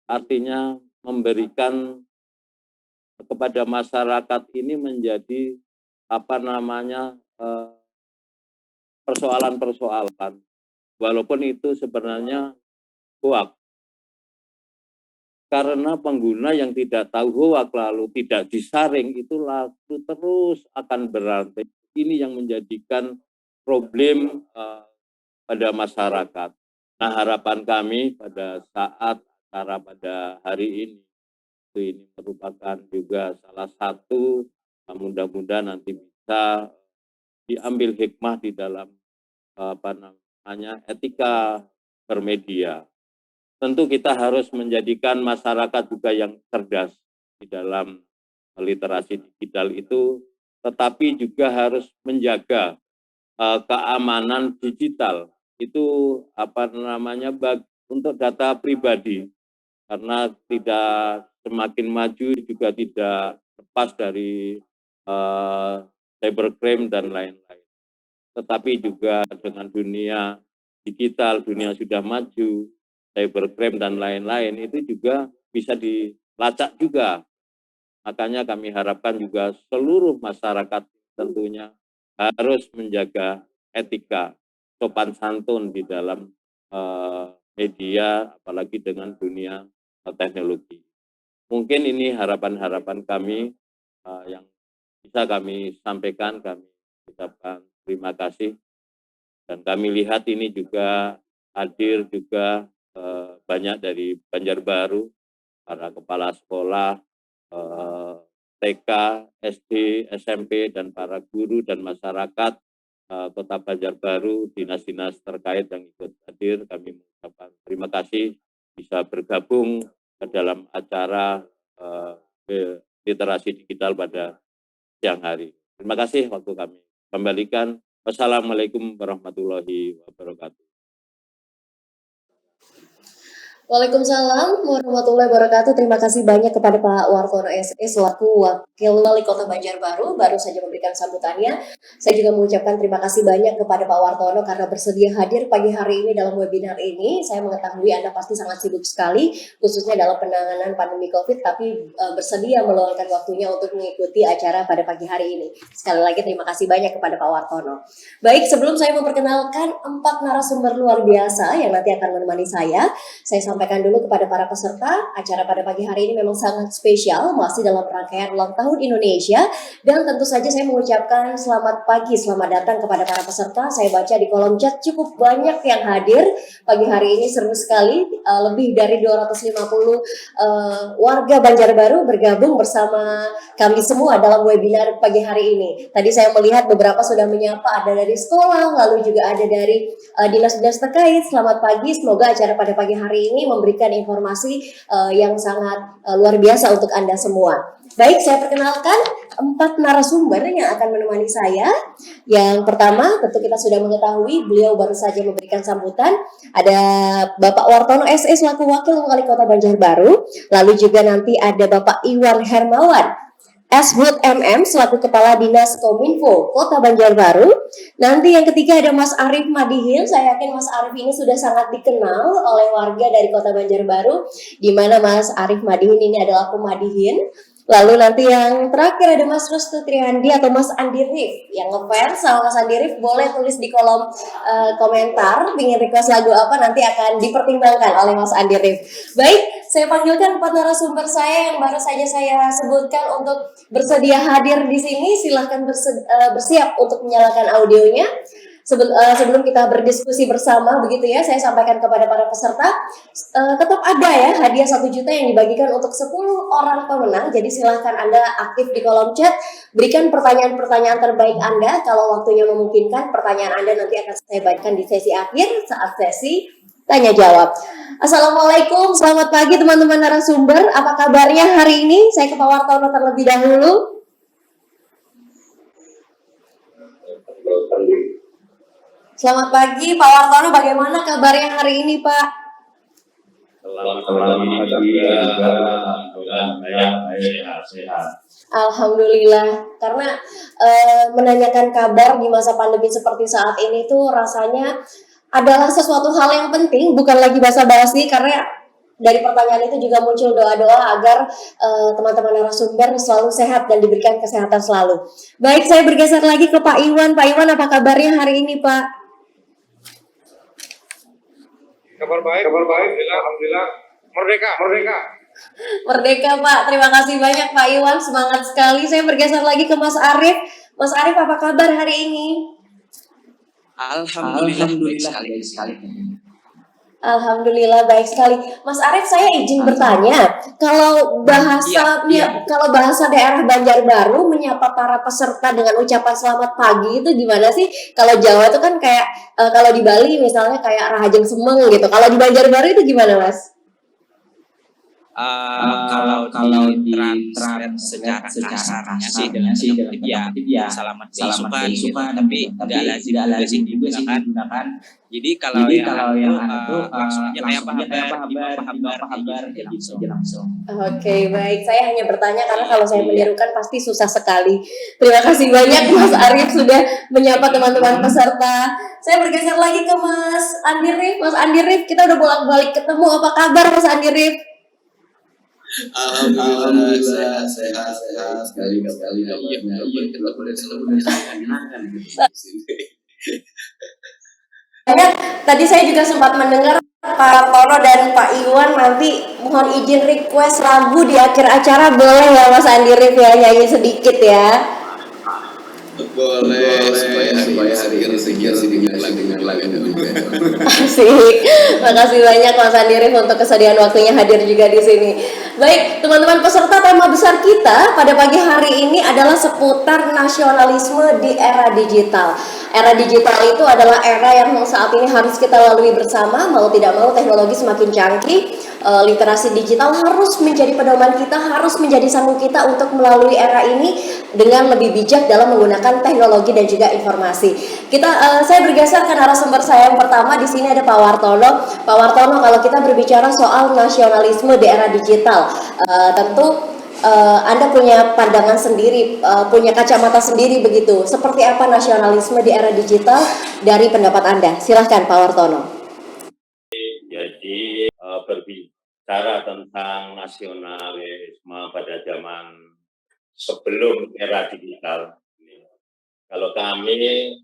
[SPEAKER 7] Artinya memberikan kepada masyarakat ini menjadi persoalan-persoalan. Walaupun itu sebenarnya hoak. Karena pengguna yang tidak tahu hoak lalu tidak disaring itu lalu terus akan berantai. Ini yang menjadikan problem pada masyarakat. Nah, harapan kami pada saat acara pada hari ini merupakan juga salah satu, mudah-mudahan nanti bisa diambil hikmah di dalam etika bermedia. Tentu kita harus menjadikan masyarakat juga yang cerdas di dalam literasi digital itu, tetapi juga harus menjaga keamanan digital itu untuk data pribadi, karena tidak semakin maju juga tidak lepas dari cybercrime dan lain-lain. Tetapi juga dengan dunia digital, dunia sudah maju, cybercrime dan lain-lain itu juga bisa dilacak juga. Makanya kami harapkan juga seluruh masyarakat tentunya harus menjaga etika, sopan santun di dalam media, apalagi dengan dunia teknologi. Mungkin ini harapan-harapan kami yang bisa kami sampaikan, kami ucapkan terima kasih. Dan kami lihat ini juga hadir juga banyak dari Banjarbaru, para kepala sekolah, TK, SD, SMP, dan para guru dan masyarakat Kota Banjarbaru, dinas-dinas terkait yang ikut hadir. Kami mengucapkan terima kasih bisa bergabung ke dalam acara literasi digital pada siang hari. Terima kasih waktu kami kembalikan. Wassalamualaikum warahmatullahi wabarakatuh.
[SPEAKER 5] Waalaikumsalam warahmatullahi wabarakatuh. Terima kasih banyak kepada Pak Wartono SE selaku Wakil Wali Kota Banjarbaru baru saja memberikan sambutannya. Saya juga mengucapkan terima kasih banyak kepada Pak Wartono karena bersedia hadir pagi hari ini dalam webinar ini. Saya mengetahui Anda pasti sangat sibuk sekali khususnya dalam penanganan pandemi Covid, tapi bersedia meluangkan waktunya untuk mengikuti acara pada pagi hari ini. Sekali lagi terima kasih banyak kepada Pak Wartono. Baik, sebelum saya memperkenalkan 4 narasumber luar biasa yang nanti akan menemani saya sampaikan dulu kepada para peserta. Acara pada pagi hari ini memang sangat spesial, masih dalam rangkaian ulang tahun Indonesia, dan tentu saja saya mengucapkan selamat pagi, selamat datang kepada para peserta. Saya baca di kolom chat cukup banyak yang hadir pagi hari ini, seru sekali. Lebih dari 250 warga Banjarbaru bergabung bersama kami semua dalam webinar pagi hari ini. Tadi saya melihat beberapa sudah menyapa, ada dari sekolah, lalu juga ada dari dinas-dinas terkait. Selamat pagi, semoga acara pada pagi hari ini memberikan informasi yang sangat luar biasa untuk Anda semua. Baik, saya perkenalkan 4 narasumber yang akan menemani saya. Yang pertama, tentu kita sudah mengetahui, beliau baru saja memberikan sambutan. Ada Bapak Wartono SE selaku Wakil Wali Kota Banjarbaru. Lalu juga nanti ada Bapak Iwan Hermawan Ashwood MM selaku Kepala Dinas Kominfo Kota Banjarbaru. Nanti yang ketiga ada Mas Arief Madihin. Saya yakin Mas Arief ini sudah sangat dikenal oleh warga dari Kota Banjarbaru, di mana Mas Arief Madihin ini adalah pemadihin. Lalu nanti yang terakhir ada Mas Rustu Triandi atau Mas Andi Rif. Yang ngefans sama Mas Andi Rif boleh tulis di kolom komentar ingin request lagu apa, nanti akan dipertimbangkan oleh Mas Andi Rif. Baik, saya panggilkan 4 narasumber saya yang baru saja saya sebutkan untuk bersedia hadir di sini. Silahkan bersiap untuk menyalakan audionya. Sebelum kita berdiskusi bersama begitu ya, saya sampaikan kepada para peserta, tetap ada ya hadiah 1 juta yang dibagikan untuk 10 orang pemenang. Jadi silahkan Anda aktif di kolom chat, berikan pertanyaan-pertanyaan terbaik Anda. Kalau waktunya memungkinkan, pertanyaan Anda nanti akan saya bagikan di sesi akhir saat sesi tanya jawab. Assalamualaikum, selamat pagi teman-teman narasumber. Apa kabarnya hari ini? Saya ke Pak Wartono terlebih dahulu. Selamat pagi Pak Wartono, bagaimana kabarnya hari ini Pak?
[SPEAKER 7] Selamat pagi, sehat.
[SPEAKER 5] Alhamdulillah, karena menanyakan kabar di masa pandemi seperti saat ini tuh rasanya adalah sesuatu hal yang penting, bukan lagi basa-basi, karena dari pertanyaan itu juga muncul doa-doa agar teman-teman narasumber selalu sehat dan diberikan kesehatan selalu. Baik, saya bergeser lagi ke Pak Iwan. Pak Iwan, apa kabarnya hari ini Pak?
[SPEAKER 8] Kabar baik, alhamdulillah. Merdeka.
[SPEAKER 5] Merdeka Pak, terima kasih banyak Pak Iwan, semangat sekali. Saya bergeser lagi ke Mas Arief. Mas Arief, apa kabar hari ini?
[SPEAKER 9] Alhamdulillah baik sekali.
[SPEAKER 5] Alhamdulillah baik sekali. Mas Arief, saya izin bertanya, kalau bahasa daerah Banjarbaru menyapa para peserta dengan ucapan selamat pagi itu gimana sih? Kalau Jawa itu kan kayak kalau di Bali misalnya kayak Rahajeng Semeng gitu. Kalau di Banjarbaru itu gimana, Mas?
[SPEAKER 9] Kalau ditranslate secara kasarnya sih dengan ya selamat suka tapi nggak lazim digunakan. Jadi kalau yang itu langsung aja apa kabar gitu langsung.
[SPEAKER 5] Oke, baik. Saya hanya bertanya karena kalau saya menirukan pasti susah sekali. Terima kasih banyak Mas Arief sudah menyapa teman-teman peserta. Saya bergeser lagi ke Mas Andi Rif. Mas Andi Rif, kita udah bolak-balik ketemu. Apa kabar Mas Andi Rif?
[SPEAKER 10] Alhamdulillah sehat sekali kabarnya. Kita boleh
[SPEAKER 5] Tadi saya juga sempat mendengar Pak Toro dan Pak Iwan nanti mohon izin request lagu di akhir acara, boleh ya Mas Andi Rif ya, nyanyi sedikit ya?
[SPEAKER 10] Boleh supaya hari ini dengan lagu juga.
[SPEAKER 5] Asik. Makasih banyak Mas Andi Rif untuk kesediaan waktunya hadir juga di sini. Baik, teman-teman peserta, tema besar kita pada pagi hari ini adalah seputar nasionalisme di era digital. Era digital itu adalah era yang saat ini harus kita lalui bersama. Mau tidak mau teknologi semakin canggih, literasi digital harus menjadi pedoman kita, harus menjadi sambung kita untuk melalui era ini dengan lebih bijak dalam menggunakan teknologi dan juga informasi. Saya bergeser ke narasumber saya yang pertama. Di sini ada Pak Wartono. Pak Wartono, kalau kita berbicara soal nasionalisme di era digital, tentu Anda punya pandangan sendiri, punya kacamata sendiri begitu. Seperti apa nasionalisme di era digital dari pendapat Anda? Silahkan Pak Wartono.
[SPEAKER 7] Jadi berbicara tentang nasionalisme pada zaman sebelum era digital. Kalau kami,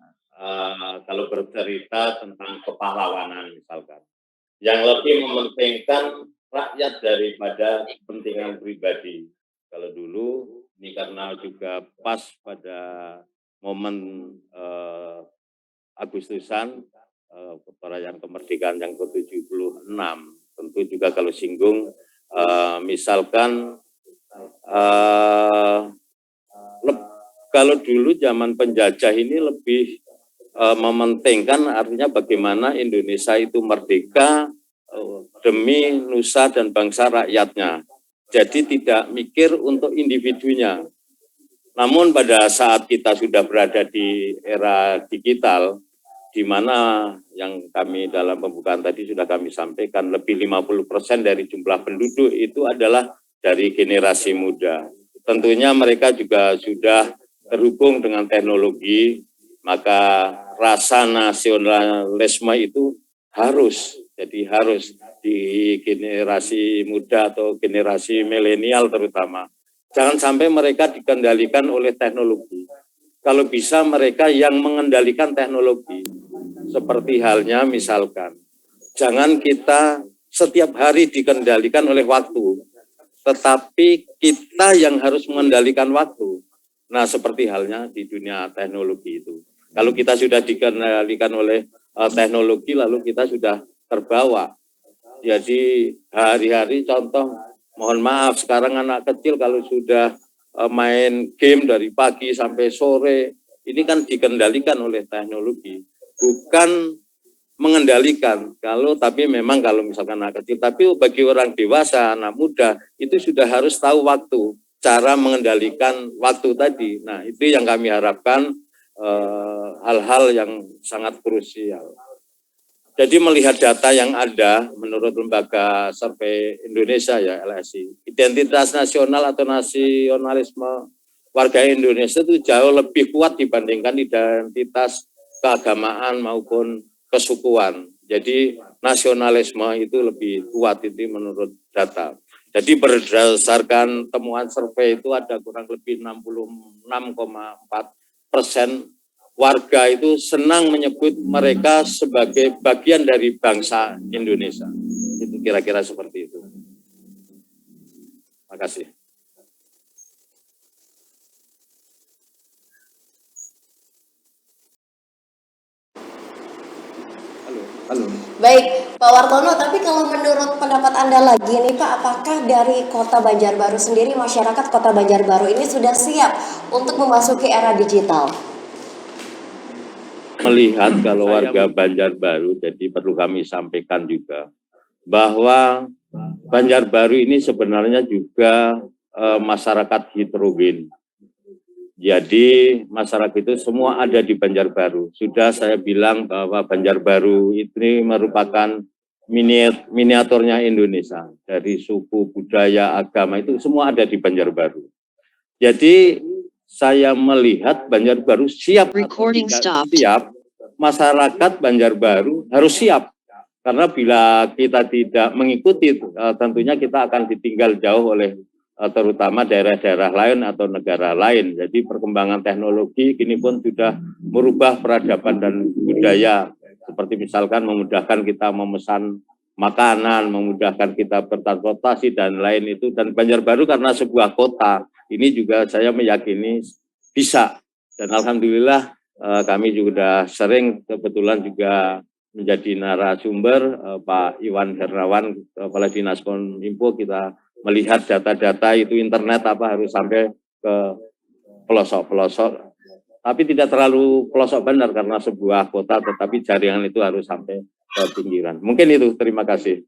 [SPEAKER 7] kalau bercerita tentang kepahlawanan misalkan, yang lebih mementingkan rakyat daripada kepentingan pribadi. Kalau dulu, ini karena juga pas pada momen Agustusan, perayaan kemerdekaan yang ke-76, tentu juga kalau singgung, misalkan kalau dulu zaman penjajah ini lebih mementingkan artinya bagaimana Indonesia itu merdeka demi nusa dan bangsa rakyatnya. Jadi tidak mikir untuk individunya. Namun pada saat kita sudah berada di era digital, di mana yang kami dalam pembukaan tadi sudah kami sampaikan, lebih 50% dari jumlah penduduk itu adalah dari generasi muda. Tentunya mereka juga sudah terhubung dengan teknologi, maka rasa nasionalisme itu harus di generasi muda atau generasi milenial terutama. Jangan sampai mereka dikendalikan oleh teknologi. Kalau bisa mereka yang mengendalikan teknologi. Seperti halnya misalkan, jangan kita setiap hari dikendalikan oleh waktu, tetapi kita yang harus mengendalikan waktu. Nah, seperti halnya di dunia teknologi itu. Kalau kita sudah dikendalikan oleh teknologi, lalu kita sudah terbawa. Jadi hari-hari contoh, mohon maaf, sekarang anak kecil kalau sudah main game dari pagi sampai sore, ini kan dikendalikan oleh teknologi, bukan mengendalikan. Tapi memang kalau misalkan anak kecil, tapi bagi orang dewasa, anak muda, itu sudah harus tahu waktu, cara mengendalikan waktu tadi. Nah, itu yang kami harapkan, hal-hal yang sangat krusial. Jadi melihat data yang ada menurut Lembaga Survei Indonesia ya LSI, identitas nasional atau nasionalisme warga Indonesia itu jauh lebih kuat dibandingkan identitas keagamaan maupun kesukuan. Jadi nasionalisme itu lebih kuat itu menurut data. Jadi berdasarkan temuan survei itu ada kurang lebih 66,4% warga itu senang menyebut mereka sebagai bagian dari bangsa Indonesia. Itu kira-kira seperti itu. Terima kasih.
[SPEAKER 5] Baik, Pak Wartono, tapi kalau menurut pendapat Anda lagi nih Pak, apakah dari Kota Banjarbaru sendiri, masyarakat Kota Banjarbaru ini sudah siap untuk memasuki era digital?
[SPEAKER 7] Melihat kalau warga Banjarbaru, jadi perlu kami sampaikan juga bahwa Banjarbaru ini sebenarnya juga masyarakat heterogen. Jadi masyarakat itu semua ada di Banjarbaru. Sudah saya bilang bahwa Banjarbaru ini merupakan miniaturnya Indonesia. Dari suku, budaya, agama itu semua ada di Banjarbaru. Jadi saya melihat Banjarbaru siap atau tidak siap, masyarakat Banjarbaru harus siap. Karena bila kita tidak mengikuti, tentunya kita akan ditinggal jauh oleh terutama daerah-daerah lain atau negara lain. Jadi perkembangan teknologi kini pun sudah merubah peradaban dan budaya. Seperti misalkan memudahkan kita memesan makanan, memudahkan kita bertransportasi dan lain itu. Dan Banjarbaru karena sebuah kota, ini juga saya meyakini bisa. Dan alhamdulillah kami juga sering kebetulan juga menjadi narasumber Pak Iwan Hernawan, Kepala Dinas Kominfo, kita melihat data-data itu internet apa harus sampai ke pelosok-pelosok, tapi tidak terlalu pelosok benar karena sebuah kota, tetapi jaringan itu harus sampai ke pinggiran. Mungkin itu, terima kasih.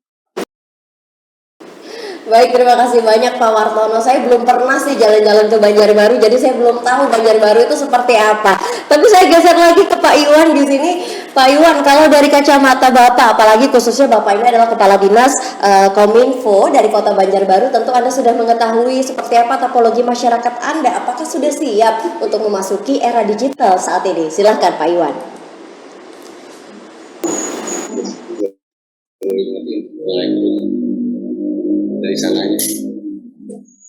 [SPEAKER 5] Baik, terima kasih banyak Pak Wartono. Saya belum pernah sih jalan-jalan ke Banjarbaru, jadi saya belum tahu Banjarbaru itu seperti apa. Tapi saya geser lagi ke Pak Iwan di sini. Pak Iwan, kalau dari kacamata Bapak, apalagi khususnya Bapak ini adalah Kepala Dinas Kominfo dari Kota Banjarbaru, tentu Anda sudah mengetahui seperti apa topologi masyarakat Anda. Apakah sudah siap untuk memasuki era digital saat ini? Silahkan Pak Iwan.
[SPEAKER 10] Dari sananya.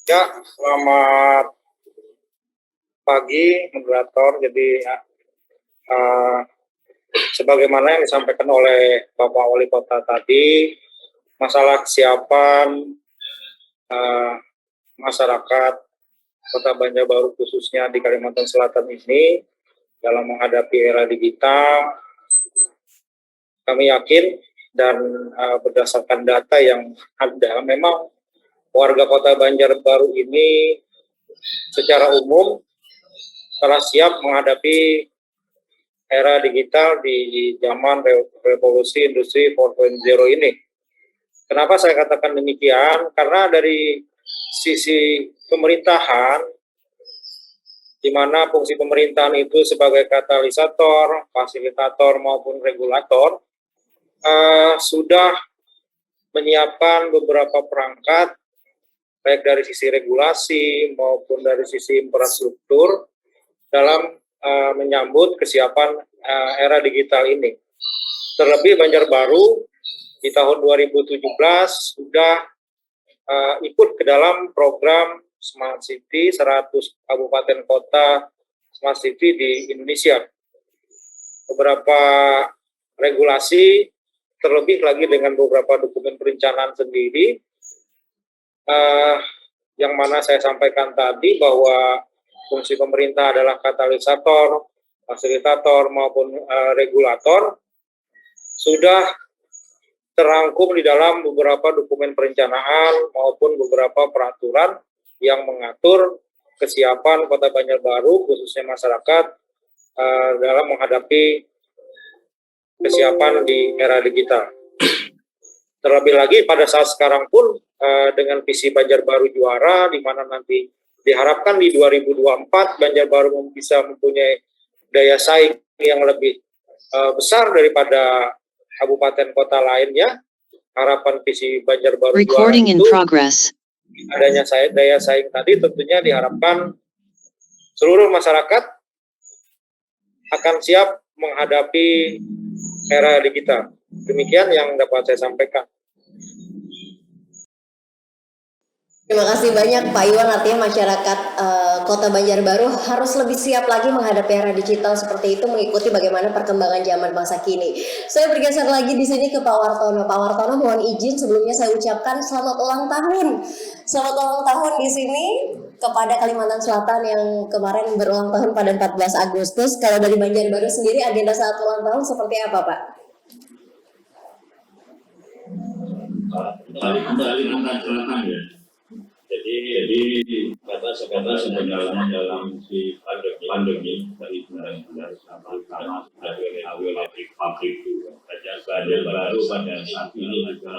[SPEAKER 8] Ya, selamat pagi moderator. Jadi sebagaimana yang disampaikan oleh Bapak Wali Kota tadi, masalah kesiapan masyarakat Kota Banjarbaru khususnya di Kalimantan Selatan ini dalam menghadapi era digital, kami yakin dan berdasarkan data yang ada, memang warga Kota Banjarbaru ini secara umum telah siap menghadapi era digital di zaman revolusi industri 4.0 ini. Kenapa saya katakan demikian? Karena dari sisi pemerintahan, di mana fungsi pemerintahan itu sebagai katalisator, fasilitator maupun regulator, sudah menyiapkan beberapa perangkat baik dari sisi regulasi maupun dari sisi infrastruktur dalam menyambut kesiapan era digital ini. Terlebih Banjarbaru di tahun 2017 sudah ikut ke dalam program Smart City 100 kabupaten kota Smart City di Indonesia. Beberapa regulasi terlebih lagi dengan beberapa dokumen perencanaan sendiri, yang mana saya sampaikan tadi bahwa fungsi pemerintah adalah katalisator, fasilitator maupun regulator, sudah terangkum di dalam beberapa dokumen perencanaan maupun beberapa peraturan yang mengatur kesiapan Kota Banjarbaru khususnya masyarakat dalam menghadapi kesiapan di era digital. Terlebih lagi pada saat sekarang pun dengan visi Banjarbaru Juara, di mana nanti diharapkan di 2024 Banjarbaru bisa mempunyai daya saing yang lebih besar daripada kabupaten kota lainnya. Harapan visi Banjarbaru Juara itu adanya daya saing tadi tentunya diharapkan seluruh masyarakat akan siap menghadapi era digital. Demikian yang dapat saya sampaikan.
[SPEAKER 5] Terima kasih banyak Pak Iwan. Artinya masyarakat Kota Banjarbaru harus lebih siap lagi menghadapi era digital seperti itu, mengikuti bagaimana perkembangan zaman masa kini. Saya bergeser lagi di sini ke Pak Wartono. Pak Wartono, mohon izin sebelumnya saya ucapkan selamat ulang tahun. Selamat ulang tahun di sini kepada Kalimantan Selatan yang kemarin berulang tahun pada 14 Agustus. Kalau dari Banjarbaru sendiri agenda saat ulang tahun seperti apa, Pak?
[SPEAKER 7] Kalimantan Selatan ya. Jadi kata sebenarnya dalam si pandemi dari 19 sama pabrik juga. Banjarbaru pada saat ini juga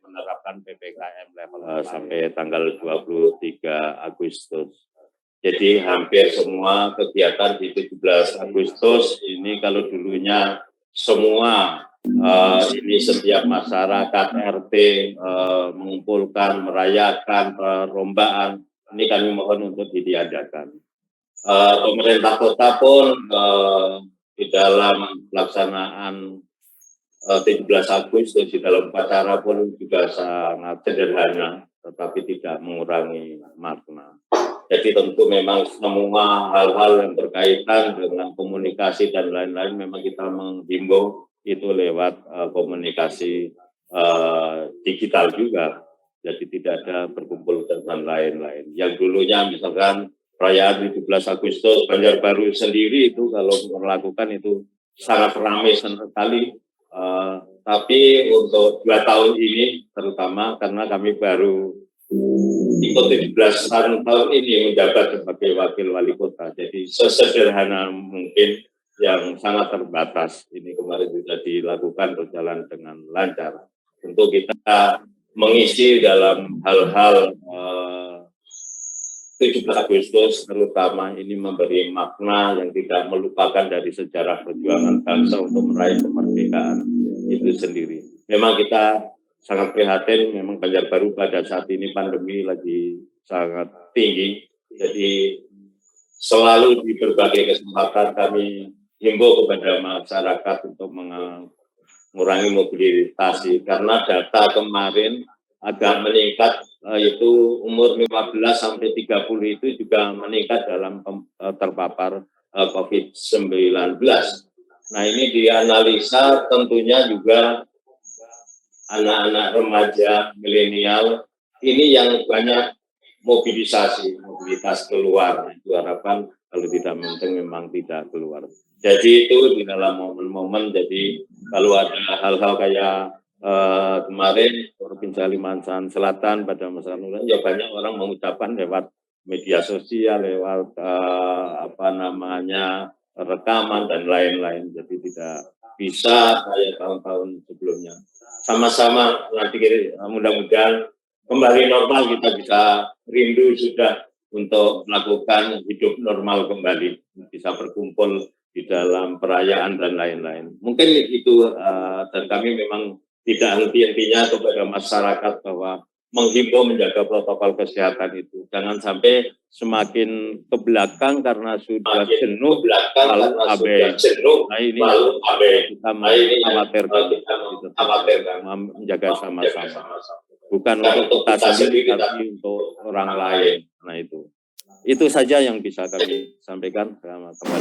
[SPEAKER 7] menerapkan PPKM level sampai tanggal 23 Agustus. Jadi hampir semua kegiatan di 17 Agustus ini kalau dulunya semua ini setiap masyarakat RT mengumpulkan, merayakan perlombaan, ini kami mohon untuk ditiadakan. Pemerintah kota pun di dalam pelaksanaan 17 Agustus di dalam upacara pun juga sangat sederhana, tetapi tidak mengurangi makna. Jadi tentu memang semua hal-hal yang berkaitan dengan komunikasi dan lain-lain memang kita menghimbau itu lewat komunikasi digital juga. Jadi tidak ada berkumpul dan lain-lain. Yang dulunya misalkan perayaan 17 Agustus Banjarbaru sendiri itu kalau melakukan itu sangat ramai sekali. Tapi untuk 2 tahun ini terutama karena kami baru ikut 17 tahun ini menjabat sebagai wakil wali kota. Jadi sesederhana mungkin yang sangat terbatas ini kemarin sudah dilakukan berjalan dengan lancar. Untuk kita mengisi dalam hal-hal 17 Agustus terutama ini memberi makna yang tidak melupakan dari sejarah perjuangan bangsa untuk meraih kemerdekaan itu sendiri. Memang kita sangat prihatin, memang Banjarbaru pada saat ini pandemi lagi sangat tinggi. Jadi selalu di berbagai kesempatan kami himbau kepada masyarakat untuk mengurangi mobilitas karena data kemarin agak meningkat itu umur 15 sampai 30 itu juga meningkat dalam terpapar COVID-19. Nah ini dianalisa tentunya juga anak-anak remaja milenial ini yang banyak mobilitas keluar. Itu harapan kalau tidak mungkin memang tidak keluar. Jadi itu di dalam momen-momen, jadi kalau ada hal-hal kayak kemarin Provinsi Kalimantan Selatan pada masa lalu, ya banyak orang mengucapkan lewat media sosial, lewat rekaman dan lain-lain. Jadi tidak bisa kayak tahun-tahun sebelumnya. Sama-sama nanti mudah-mudahan kembali normal, kita bisa rindu sudah untuk melakukan hidup normal kembali, bisa berkumpul di dalam perayaan dan lain-lain. Mungkin itu dan kami memang tidak henti-hentinya kepada masyarakat bahwa menghimbau menjaga protokol kesehatan itu. Jangan sampai semakin ke belakang karena sudah jenuh lalu abai. Nah ini kita mengkhawatirkan menjaga sama-sama. Bukan untuk kita sendiri tapi untuk orang lain. Nah itu saja yang bisa kami sampaikan. Terima kasih.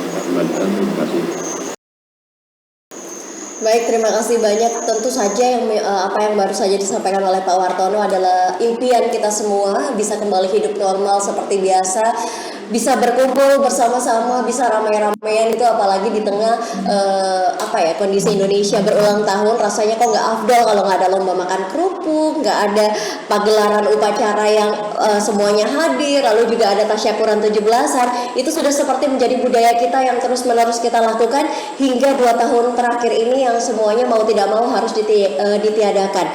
[SPEAKER 5] Baik, terima kasih banyak. Tentu saja apa yang baru saja disampaikan oleh Pak Wartono adalah impian kita semua bisa kembali hidup normal seperti biasa, bisa berkumpul bersama-sama, bisa ramai-ramaian itu apalagi di tengah kondisi Indonesia berulang tahun. Rasanya kok nggak afdol kalau nggak ada lomba makan kerupuk, nggak ada pagelaran upacara yang semuanya hadir, lalu juga ada tasyakuran 17-an. Itu sudah seperti menjadi budaya kita yang terus-menerus kita lakukan hingga 2 tahun terakhir ini yang semuanya mau tidak mau harus ditiadakan.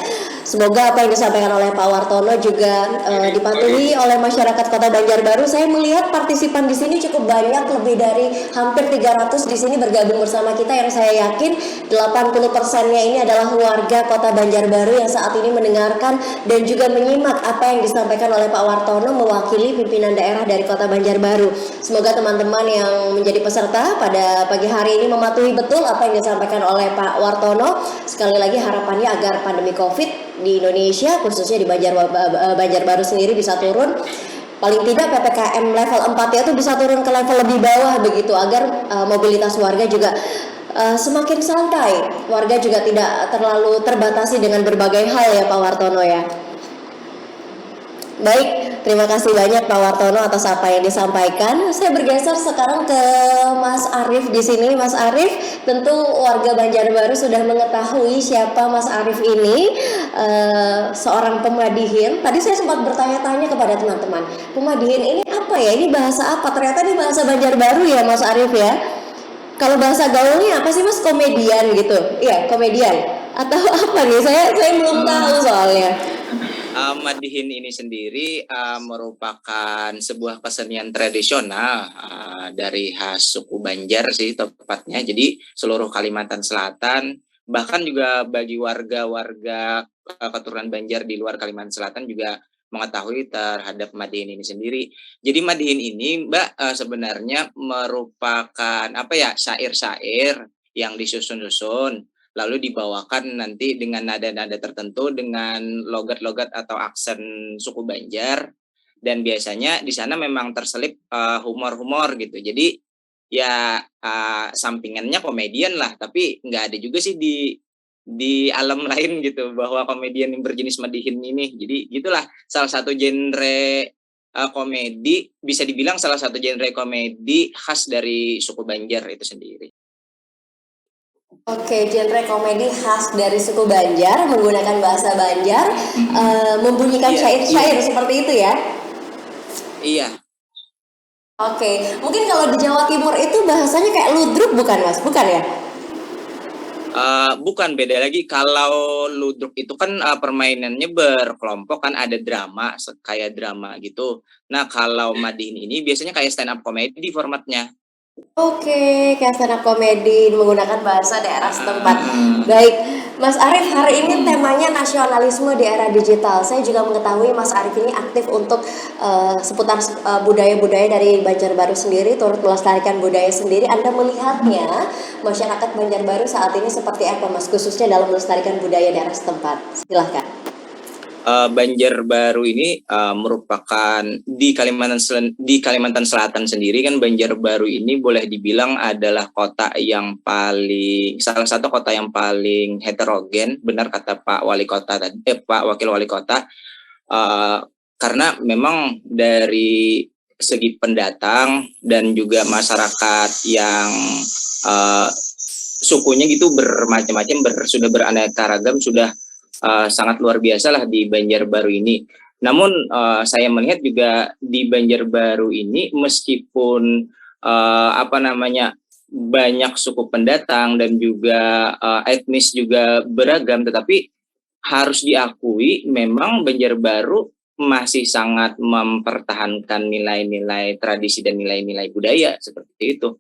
[SPEAKER 5] Semoga apa yang disampaikan oleh Pak Wartono juga dipatuhi oleh masyarakat Kota Banjarbaru. Saya melihat partisipan di sini cukup banyak, lebih dari hampir 300 di sini bergabung bersama kita, yang saya yakin 80%-nya ini adalah warga Kota Banjarbaru yang saat ini mendengarkan dan juga menyimak apa yang disampaikan oleh Pak Wartono mewakili pimpinan daerah dari Kota Banjarbaru. Semoga teman-teman yang menjadi peserta pada pagi hari ini mematuhi betul apa yang disampaikan oleh Pak Wartono. sekali lagi harapannya agar pandemi COVID di Indonesia, khususnya di Banjarbaru sendiri bisa turun. Paling tidak PPKM level 4 itu bisa turun ke level lebih bawah begitu, agar mobilitas warga juga semakin santai. Warga juga tidak terlalu terbatasi dengan berbagai hal ya Pak Wartono ya. Baik, terima kasih banyak Pak Wartono atas apa yang disampaikan. Saya bergeser sekarang ke Mas Arief di sini. Mas Arief, tentu warga Banjarbaru sudah mengetahui siapa Mas Arief ini, seorang pemadihin. Tadi saya sempat bertanya-tanya kepada teman-teman, pemadihin ini apa ya? Ini bahasa apa? Ternyata ini bahasa Banjarbaru ya Mas Arief ya. Kalau bahasa gaulnya apa sih Mas? Komedian gitu? Iya, komedian. Atau apa nih? Saya belum tahu soalnya.
[SPEAKER 9] Madihin ini sendiri merupakan sebuah kesenian tradisional dari khas suku Banjar sih tepatnya. Jadi seluruh Kalimantan Selatan, bahkan juga bagi warga-warga keturunan Banjar di luar Kalimantan Selatan juga mengetahui terhadap Madihin ini sendiri. Jadi Madihin ini Mbak sebenarnya merupakan syair-syair yang disusun-susun, lalu dibawakan nanti dengan nada-nada tertentu dengan logat-logat atau aksen suku Banjar, dan biasanya di sana memang terselip humor-humor gitu. Jadi ya sampingannya komedian lah, tapi nggak ada juga sih di alam lain gitu bahwa komedian yang berjenis Madihin ini. Jadi gitulah salah satu genre komedi, bisa dibilang salah satu genre komedi khas dari suku Banjar itu sendiri.
[SPEAKER 5] Oke, genre komedi khas dari suku Banjar, menggunakan bahasa Banjar, membunyikan syair-syair seperti itu ya?
[SPEAKER 9] Iya.
[SPEAKER 5] Oke, mungkin kalau di Jawa Timur itu bahasanya kayak ludruk bukan Mas? Bukan ya?
[SPEAKER 9] Bukan, beda lagi. Kalau ludruk itu kan permainannya berkelompok kan, ada drama, kayak drama gitu. Nah kalau Madihin ini biasanya kayak stand up comedy formatnya.
[SPEAKER 5] Oke, kayak stand up komedi menggunakan bahasa daerah setempat. Baik, Mas Arief, hari ini temanya nasionalisme di era digital. Saya juga mengetahui Mas Arief ini aktif untuk seputar budaya-budaya dari Banjarbaru sendiri, turut melestarikan budaya sendiri. Anda melihatnya masyarakat Banjarbaru saat ini seperti apa Mas, khususnya dalam melestarikan budaya daerah setempat? Silahkan.
[SPEAKER 9] Banjarbaru ini merupakan di Kalimantan Selatan sendiri kan, Banjarbaru ini boleh dibilang adalah salah satu kota yang paling heterogen, benar kata Pak Wakil Wali Kota, karena memang dari segi pendatang dan juga masyarakat yang sukunya gitu bermacam-macam, sudah beraneka ragam, sudah sangat luar biasa lah di Banjarbaru ini. Namun saya melihat juga di Banjarbaru ini meskipun banyak suku pendatang dan juga etnis juga beragam, tetapi harus diakui memang Banjarbaru masih sangat mempertahankan nilai-nilai tradisi dan nilai-nilai budaya seperti itu.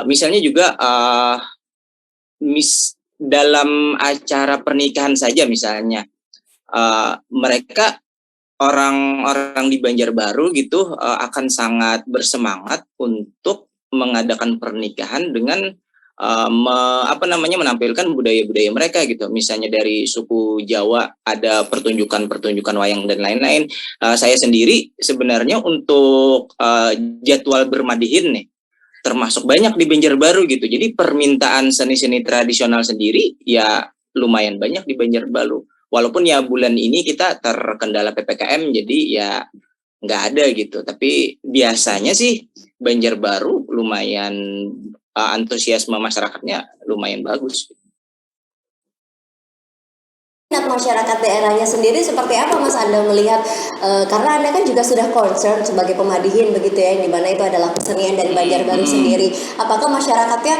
[SPEAKER 9] Misalnya juga dalam acara pernikahan saja misalnya, mereka orang-orang di Banjarbaru gitu akan sangat bersemangat untuk mengadakan pernikahan dengan menampilkan budaya-budaya mereka gitu. Misalnya dari suku Jawa ada pertunjukan wayang dan lain-lain. Saya sendiri sebenarnya untuk jadwal bermadihin nih termasuk banyak di Banjarbaru gitu. Jadi permintaan seni-seni tradisional sendiri ya lumayan banyak di Banjarbaru. Walaupun ya bulan ini kita terkendala PPKM, jadi ya nggak ada gitu. Tapi biasanya sih Banjarbaru lumayan antusiasme masyarakatnya lumayan bagus.
[SPEAKER 5] Minat masyarakat daerahnya sendiri seperti apa Mas, Anda melihat, karena Anda kan juga sudah concern sebagai pemadihin begitu ya, di mana itu adalah kesenian dari Banjarbaru sendiri. Apakah masyarakatnya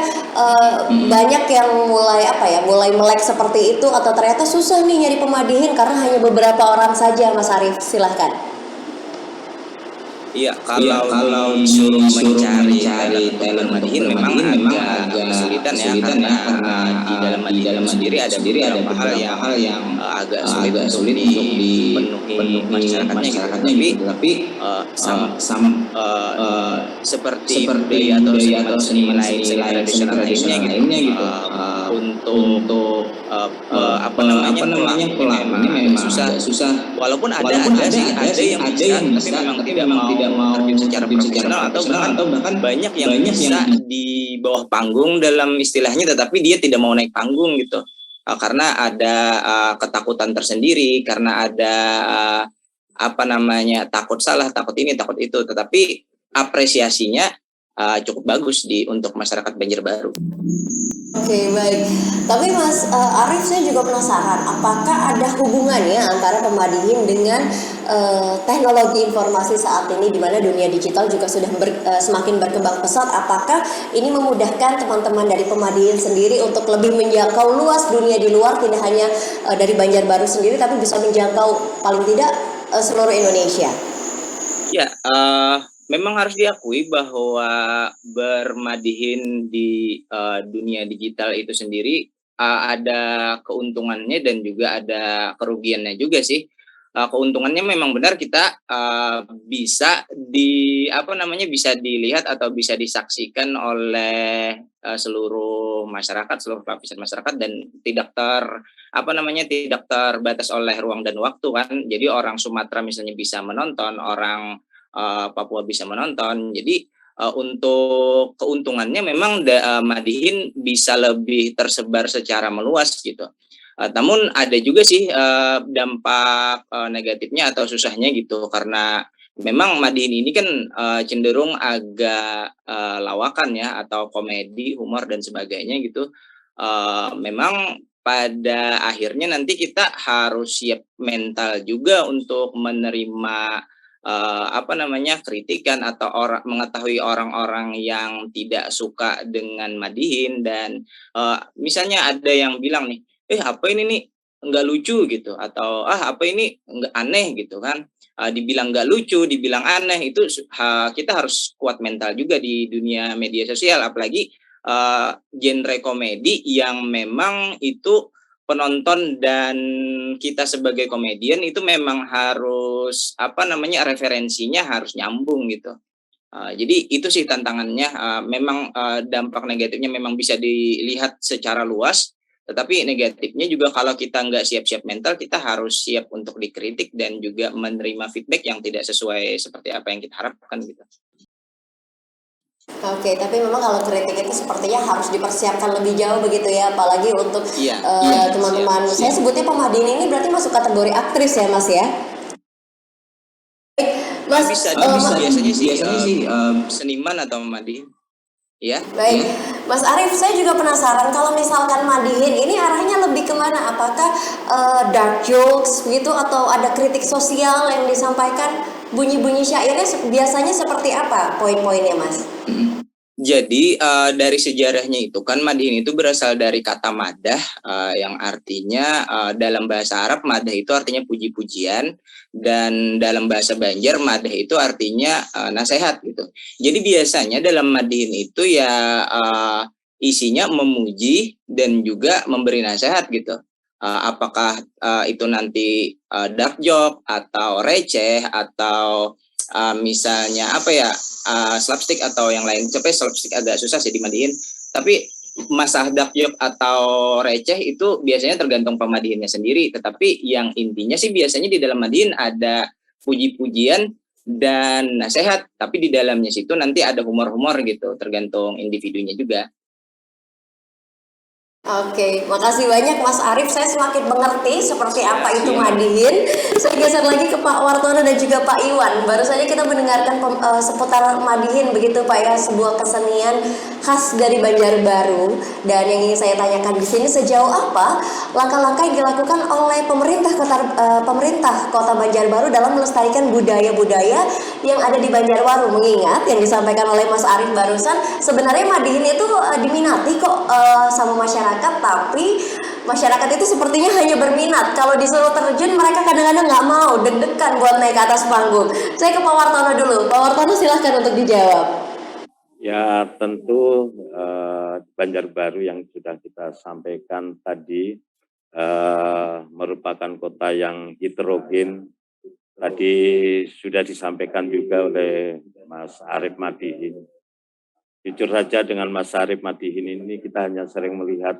[SPEAKER 5] banyak yang mulai melek seperti itu, atau ternyata susah nih nyari pemadihin karena hanya beberapa orang saja? Mas Arief, silahkan.
[SPEAKER 9] Iya, kalau disuruh mencari talent Madihin memang agak kesulitan ya, karena di dalam Madihin sendiri ada beberapa hal yang agak sulit untuk dipenuhi masyarakatnya. Tapi seperti budaya atau seni tradisional lainnya gitu. untuk apa namanya pelakunya memang susah. Walaupun ada yang bisa, tapi memang tidak mau terjun secara profesional atau bahkan banyak yang bisa di bawah panggung dalam istilahnya, tetapi dia tidak mau naik panggung gitu. Karena ada ketakutan tersendiri, karena ada apa namanya, takut salah, takut ini, takut itu. Tetapi apresiasinya cukup bagus untuk masyarakat Banjarbaru.
[SPEAKER 5] Oke, baik. Tapi Mas Arief, saya juga penasaran, apakah ada hubungannya antara Pemadihin dengan teknologi informasi saat ini, di mana dunia digital juga sudah semakin berkembang pesat? Apakah ini memudahkan teman-teman dari Pemadihin sendiri untuk lebih menjangkau luas dunia di luar, tidak hanya dari Banjarbaru sendiri, tapi bisa menjangkau paling tidak seluruh Indonesia?
[SPEAKER 9] Ya, memang harus diakui bahwa bermadihin di dunia digital itu sendiri ada keuntungannya dan juga ada kerugiannya juga sih. Keuntungannya memang benar, kita bisa bisa dilihat atau bisa disaksikan oleh seluruh masyarakat, seluruh lapisan masyarakat, dan tidak terbatas oleh ruang dan waktu kan. Jadi orang Sumatera misalnya bisa menonton, orang Papua bisa menonton. Jadi untuk keuntungannya memang Madihin bisa lebih tersebar secara meluas gitu. Namun ada juga sih dampak negatifnya atau susahnya gitu, karena memang Madihin ini kan cenderung agak lawakan ya, atau komedi, humor dan sebagainya gitu. Memang pada akhirnya nanti kita harus siap mental juga untuk menerima kritikan atau mengetahui orang-orang yang tidak suka dengan Madihin. Dan misalnya ada yang bilang nih, apa ini nih nggak lucu gitu, atau apa ini nggak aneh gitu kan. Dibilang nggak lucu, dibilang aneh, itu kita harus kuat mental juga di dunia media sosial, apalagi genre komedi yang memang itu penonton dan kita sebagai komedian itu memang harus referensinya harus nyambung gitu. Jadi itu sih tantangannya. Memang dampak negatifnya memang bisa dilihat secara luas, tetapi negatifnya juga kalau kita nggak siap-siap mental, kita harus siap untuk dikritik dan juga menerima feedback yang tidak sesuai seperti apa yang kita harapkan gitu.
[SPEAKER 5] Oke, tapi memang kalau kritik itu sepertinya harus dipersiapkan lebih jauh begitu ya, apalagi untuk teman-teman. Saya sebutnya Pemadihin ini berarti masuk kategori aktris ya, Mas ya?
[SPEAKER 9] Mas, biasanya sih seniman atau Madihin. Ya.
[SPEAKER 5] Baik, Mas Arief, saya juga penasaran kalau misalkan Madihin ini arahnya lebih kemana? Apakah dark jokes gitu, atau ada kritik sosial yang disampaikan? Bunyi-bunyi syairnya biasanya seperti apa poin-poinnya, Mas?
[SPEAKER 9] Jadi dari sejarahnya itu kan Madihin itu berasal dari kata madah, yang artinya dalam bahasa Arab madah itu artinya puji-pujian, dan dalam bahasa Banjar madah itu artinya nasihat gitu. Jadi biasanya dalam Madihin itu ya isinya memuji dan juga memberi nasihat gitu. Apakah itu nanti dark joke atau receh atau misalnya slapstick atau yang lain. Sampai slapstick agak susah sih dimadihin, tapi masalah dark joke atau receh itu biasanya tergantung pemadihinnya sendiri. Tetapi yang intinya sih biasanya di dalam madihin ada puji-pujian dan nasihat, tapi di dalamnya situ nanti ada humor-humor gitu, tergantung individunya juga.
[SPEAKER 5] Oke, makasih banyak Mas Arief. Saya semakin mengerti seperti apa itu Madihin. Saya geser lagi ke Pak Wartono dan juga Pak Iwan. Baru saja kita mendengarkan seputar Madihin begitu Pak ya, sebuah kesenian khas dari Banjarbaru. Dan yang ingin saya tanyakan di sini, sejauh apa langkah-langkah yang dilakukan oleh pemerintah Kota Banjarbaru dalam melestarikan budaya-budaya yang ada di Banjarbaru? Mengingat yang disampaikan oleh Mas Arief barusan, sebenarnya Madihin itu diminati kok sama masyarakat, tapi masyarakat itu sepertinya hanya berminat. Kalau disuruh terjun, mereka kadang-kadang nggak mau, deg-degan buat naik ke atas panggung. Saya ke Pak Wartono dulu. Pak Wartono silahkan untuk dijawab.
[SPEAKER 7] Ya tentu Banjarbaru yang sudah kita sampaikan tadi merupakan kota yang heterogen. Tadi sudah disampaikan juga oleh Mas Arief Madihin. Jujur saja dengan Mas Arief Madihin ini kita hanya sering melihat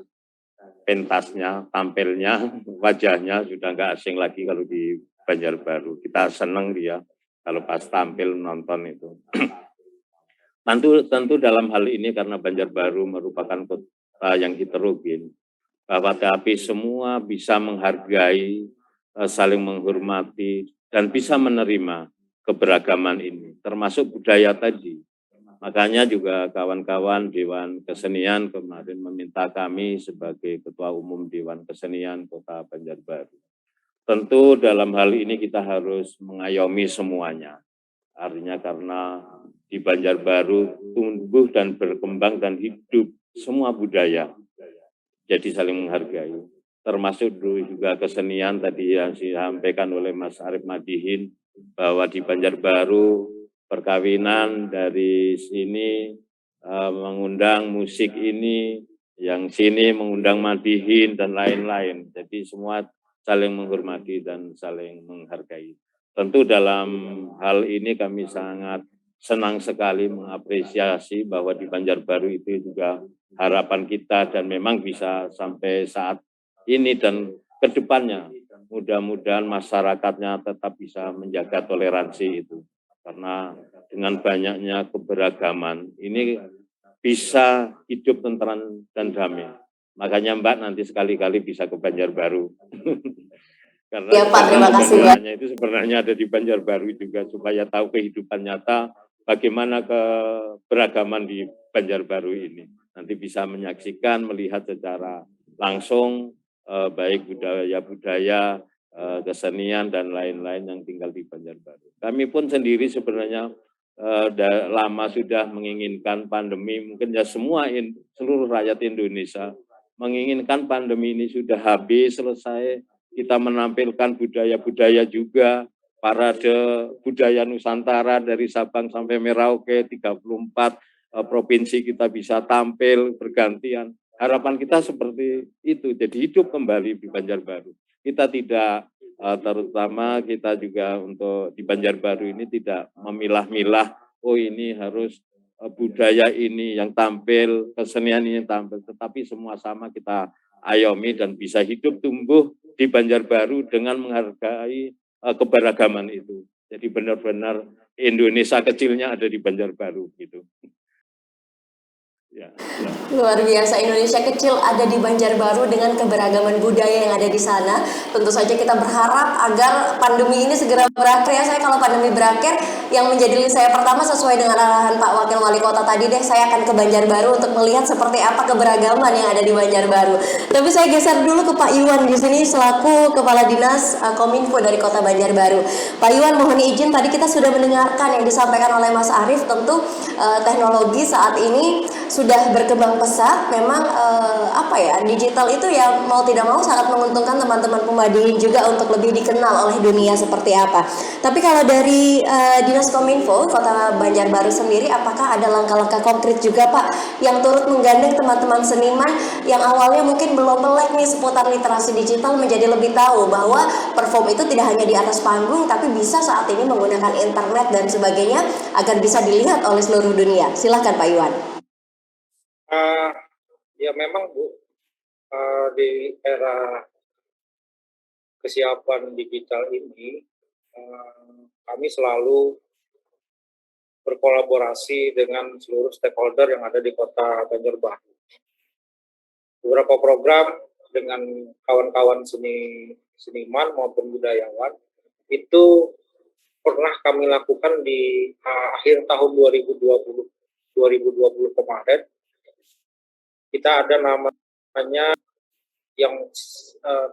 [SPEAKER 7] pentasnya, tampilnya, wajahnya sudah nggak asing lagi kalau di Banjarbaru. Kita senang dia kalau pas tampil nonton itu. Tentu dalam hal ini karena Banjarbaru merupakan kota yang heterogen, bahwa tapi semua bisa menghargai, saling menghormati, dan bisa menerima keberagaman ini, termasuk budaya tadi. Makanya juga kawan-kawan Dewan Kesenian kemarin meminta kami sebagai Ketua Umum Dewan Kesenian Kota Banjarbaru. Tentu dalam hal ini kita harus mengayomi semuanya. Artinya karena di Banjarbaru tumbuh dan berkembang dan hidup semua budaya. Jadi saling menghargai. Termasuk juga kesenian tadi yang disampaikan oleh Mas Arief Madihin, bahwa di Banjarbaru perkawinan dari sini mengundang musik ini, yang sini mengundang Madihin dan lain-lain. Jadi semua saling menghormati dan saling menghargai. Tentu dalam hal ini kami sangat senang sekali mengapresiasi bahwa di Banjarbaru itu juga harapan kita dan memang bisa sampai saat ini dan ke depannya. Mudah-mudahan masyarakatnya tetap bisa menjaga toleransi itu. Karena dengan banyaknya keberagaman, ini bisa hidup tentram dan damai. Makanya Mbak nanti sekali-kali bisa ke Banjarbaru. Karena
[SPEAKER 5] ya Pak, terima kasih Pak.
[SPEAKER 7] itu sebenarnya ada di Banjarbaru juga, supaya tahu kehidupan nyata bagaimana keberagaman di Banjarbaru ini. Nanti bisa menyaksikan, melihat secara langsung baik budaya-budaya, kesenian dan lain-lain yang tinggal di Banjarbaru. Kami pun sendiri sebenarnya lama sudah menginginkan pandemi, mungkin ya seluruh rakyat Indonesia menginginkan pandemi ini sudah habis, selesai, kita menampilkan budaya-budaya juga, parade budaya Nusantara dari Sabang sampai Merauke, 34 provinsi kita bisa tampil bergantian. Harapan kita seperti itu, jadi hidup kembali di Banjarbaru. Kita tidak, terutama kita juga untuk di Banjarbaru ini tidak memilah-milah, oh ini harus budaya ini yang tampil, kesenian ini yang tampil, tetapi semua sama kita ayomi dan bisa hidup tumbuh di Banjarbaru dengan menghargai keberagaman itu. Jadi benar-benar Indonesia kecilnya ada di Banjarbaru gitu. Ya.
[SPEAKER 5] Luar biasa, Indonesia kecil ada di Banjarbaru dengan keberagaman budaya yang ada di sana. Tentu saja kita berharap agar pandemi ini segera berakhir ya. Saya kalau pandemi berakhir, yang menjadi list saya pertama sesuai dengan arahan Pak Wakil Wali Kota tadi deh, saya akan ke Banjarbaru untuk melihat seperti apa keberagaman yang ada di Banjarbaru. Tapi saya geser dulu ke Pak Iwan di sini selaku Kepala Dinas Kominfo dari Kota Banjarbaru. Pak Iwan, mohon izin, tadi kita sudah mendengarkan yang disampaikan oleh Mas Arief. Tentu teknologi saat ini sudah berkembang pesat. Memang digital itu ya mau tidak mau sangat menguntungkan teman-teman Pemadihin juga untuk lebih dikenal oleh dunia seperti apa. Tapi kalau dari Dinas Kominfo Kota Banjarbaru sendiri, apakah ada langkah-langkah konkret juga Pak yang turut menggandeng teman-teman seniman yang awalnya mungkin belum melek nih seputar literasi digital, menjadi lebih tahu bahwa perform itu tidak hanya di atas panggung tapi bisa saat ini menggunakan internet dan sebagainya agar bisa dilihat oleh seluruh dunia. Silakan Pak Iwan.
[SPEAKER 8] Ya memang Bu, di era kesiapan digital ini kami selalu berkolaborasi dengan seluruh stakeholder yang ada di Kota Banjarbaru. Beberapa program dengan kawan-kawan seniman maupun budayawan itu pernah kami lakukan di akhir tahun 2020 kemarin. Kita ada namanya yang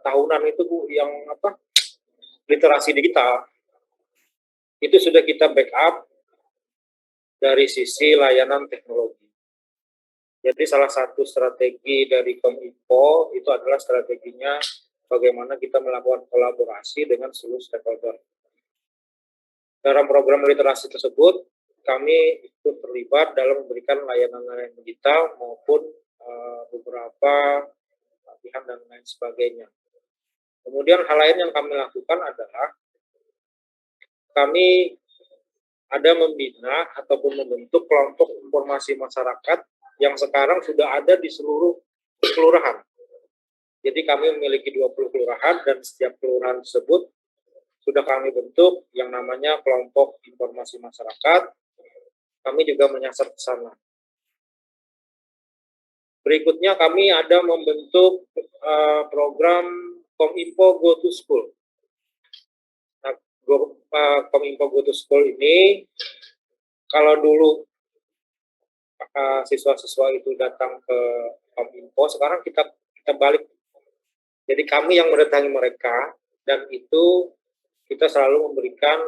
[SPEAKER 8] tahunan itu Bu, yang literasi digital. Itu sudah kita backup dari sisi layanan teknologi. Jadi salah satu strategi dari Kominfo itu adalah strateginya bagaimana kita melakukan kolaborasi dengan seluruh stakeholder. Dalam program literasi tersebut, kami ikut terlibat dalam memberikan layanan-layanan digital maupun beberapa latihan dan lain sebagainya. Kemudian hal lain yang kami lakukan adalah kami ada membina ataupun membentuk kelompok informasi masyarakat yang sekarang sudah ada di seluruh kelurahan. Jadi kami memiliki 20 kelurahan dan setiap kelurahan tersebut sudah kami bentuk yang namanya kelompok informasi masyarakat. Kami juga menyasar ke sana. Berikutnya kami ada membentuk program Kominfo Go to School. Nah, Kominfo Go to School ini, kalau dulu siswa-siswa itu datang ke Kominfo, sekarang kita balik. Jadi kami yang mendatangi mereka, dan itu kita selalu memberikan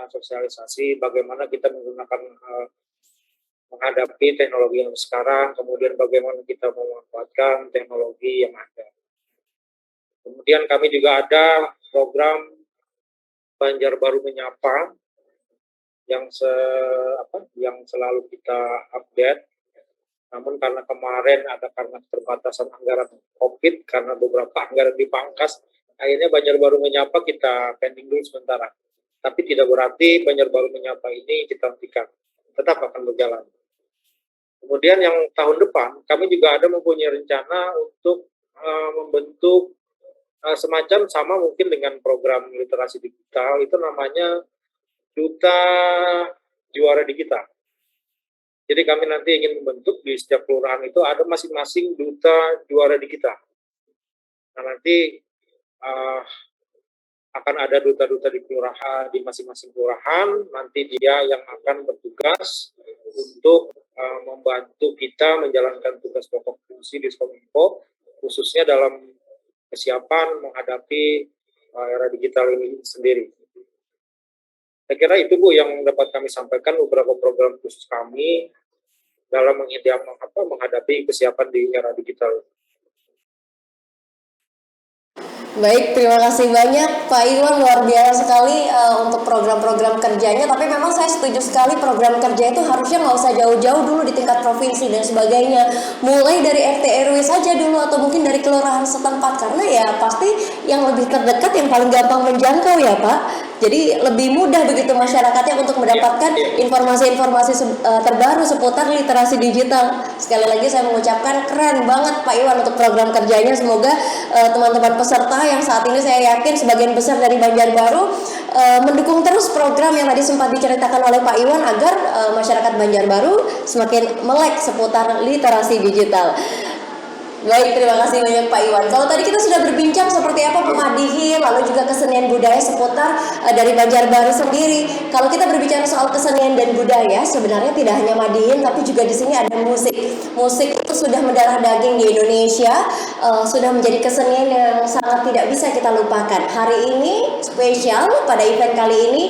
[SPEAKER 8] sosialisasi bagaimana kita menggunakan menghadapi teknologi yang sekarang, kemudian bagaimana kita memanfaatkan teknologi yang ada. Kemudian kami juga ada program Banjarbaru Menyapa yang selalu kita update. Namun karena kemarin karena keterbatasan anggaran COVID, karena beberapa anggaran dipangkas, akhirnya Banjarbaru Menyapa kita pending dulu sementara. Tapi tidak berarti Banjarbaru Menyapa ini kita hentikan, tetap akan berjalan. Kemudian yang tahun depan, kami juga ada mempunyai rencana untuk membentuk semacam sama mungkin dengan program literasi digital, itu namanya Duta Juara Digital. Jadi kami nanti ingin membentuk di setiap kelurahan itu ada masing-masing Duta Juara Digital. Nah nanti akan ada duta-duta di kelurahan, di masing-masing kelurahan, nanti dia yang akan bertugas untuk membantu kita menjalankan tugas pokok fungsi di Kominfo, khususnya dalam kesiapan menghadapi era digital ini sendiri. Saya kira itu Bu yang dapat kami sampaikan, beberapa program khusus kami dalam menghadapi kesiapan di era digital.
[SPEAKER 5] Baik, terima kasih banyak Pak Iwan, luar biasa sekali untuk program-program kerjanya. Tapi memang saya setuju sekali program kerja itu harusnya nggak usah jauh-jauh dulu di tingkat provinsi dan sebagainya. Mulai dari RT RW saja dulu atau mungkin dari kelurahan setempat, karena ya pasti yang lebih terdekat yang paling gampang menjangkau ya Pak. Jadi lebih mudah begitu masyarakatnya untuk mendapatkan informasi-informasi terbaru seputar literasi digital. Sekali lagi saya mengucapkan keren banget Pak Iwan untuk program kerjanya. Semoga teman-teman peserta yang saat ini saya yakin sebagian besar dari Banjarbaru mendukung terus program yang tadi sempat diceritakan oleh Pak Iwan agar masyarakat Banjarbaru semakin melek seputar literasi digital. Baik, terima kasih banyak Pak Iwan. Kalau tadi kita sudah berbincang seperti apa pemadihin, lalu juga kesenian budaya seputar dari Banjarbaru sendiri. Kalau kita berbicara soal kesenian dan budaya, sebenarnya tidak hanya madihin, tapi juga di sini ada musik. Musik itu sudah mendarah daging di Indonesia, sudah menjadi kesenian yang sangat tidak bisa kita lupakan. Hari ini spesial pada event kali ini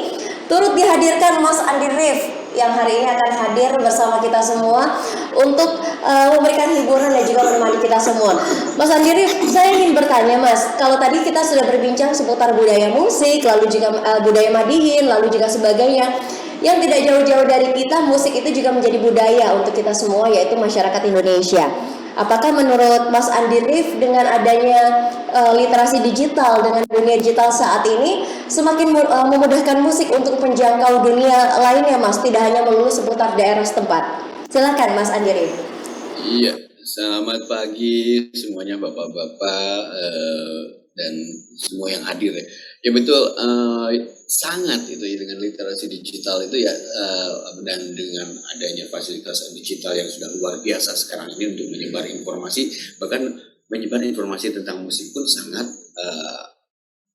[SPEAKER 5] turut dihadirkan Mas Andi Rif yang hari ini akan hadir bersama kita semua untuk memberikan hiburan dan juga menemani kita semua. Mas Andi Rif, saya ingin bertanya Mas, kalau tadi kita sudah berbincang seputar budaya musik, lalu juga budaya madihin, lalu juga sebagainya, yang tidak jauh-jauh dari kita, musik itu juga menjadi budaya untuk kita semua, yaitu masyarakat Indonesia. Apakah menurut Mas Andi Rif dengan adanya literasi digital, dengan dunia digital saat ini semakin memudahkan musik untuk menjangkau dunia lainnya Mas, tidak hanya melulu seputar daerah setempat? Silakan Mas Andi Rif.
[SPEAKER 10] Iya, selamat pagi semuanya Bapak-Bapak dan semua yang hadir ya. Ya betul, sangat itu ya, dengan literasi digital itu ya, dan dengan adanya fasilitas digital yang sudah luar biasa sekarang ini untuk menyebar informasi, bahkan menyebar informasi tentang musik pun sangat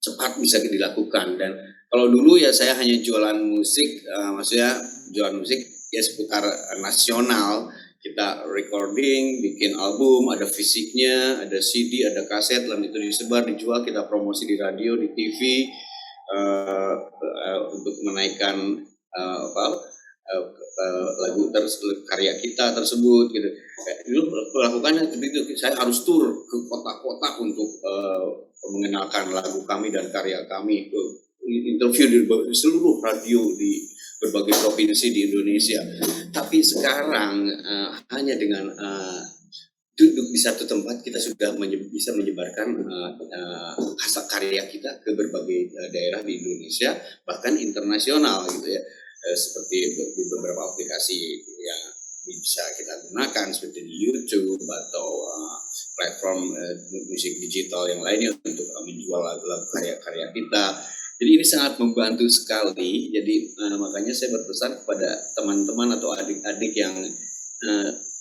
[SPEAKER 10] cepat bisa dilakukan. Dan kalau dulu ya saya hanya jualan musik, maksudnya jualan musik ya seputar nasional. Kita recording, bikin album, ada fisiknya, ada CD, ada kaset, lalu itu disebar, dijual, kita promosi di radio, di TV, untuk menaikkan lagu karya kita tersebut gitu. Dulu melakukannya begitu, saya harus tur ke kota-kota untuk mengenalkan lagu kami dan karya kami, interview di seluruh radio di berbagai provinsi di Indonesia. Tapi sekarang hanya dengan duduk di satu tempat kita sudah bisa menyebarkan hasil karya kita ke berbagai daerah di Indonesia, bahkan internasional gitu ya, seperti di beberapa aplikasi yang bisa kita gunakan seperti di YouTube atau platform musik digital yang lainnya untuk menjual lagu-lagu karya-karya kita. Jadi ini sangat membantu sekali. Jadi makanya saya berpesan kepada teman-teman atau adik-adik yang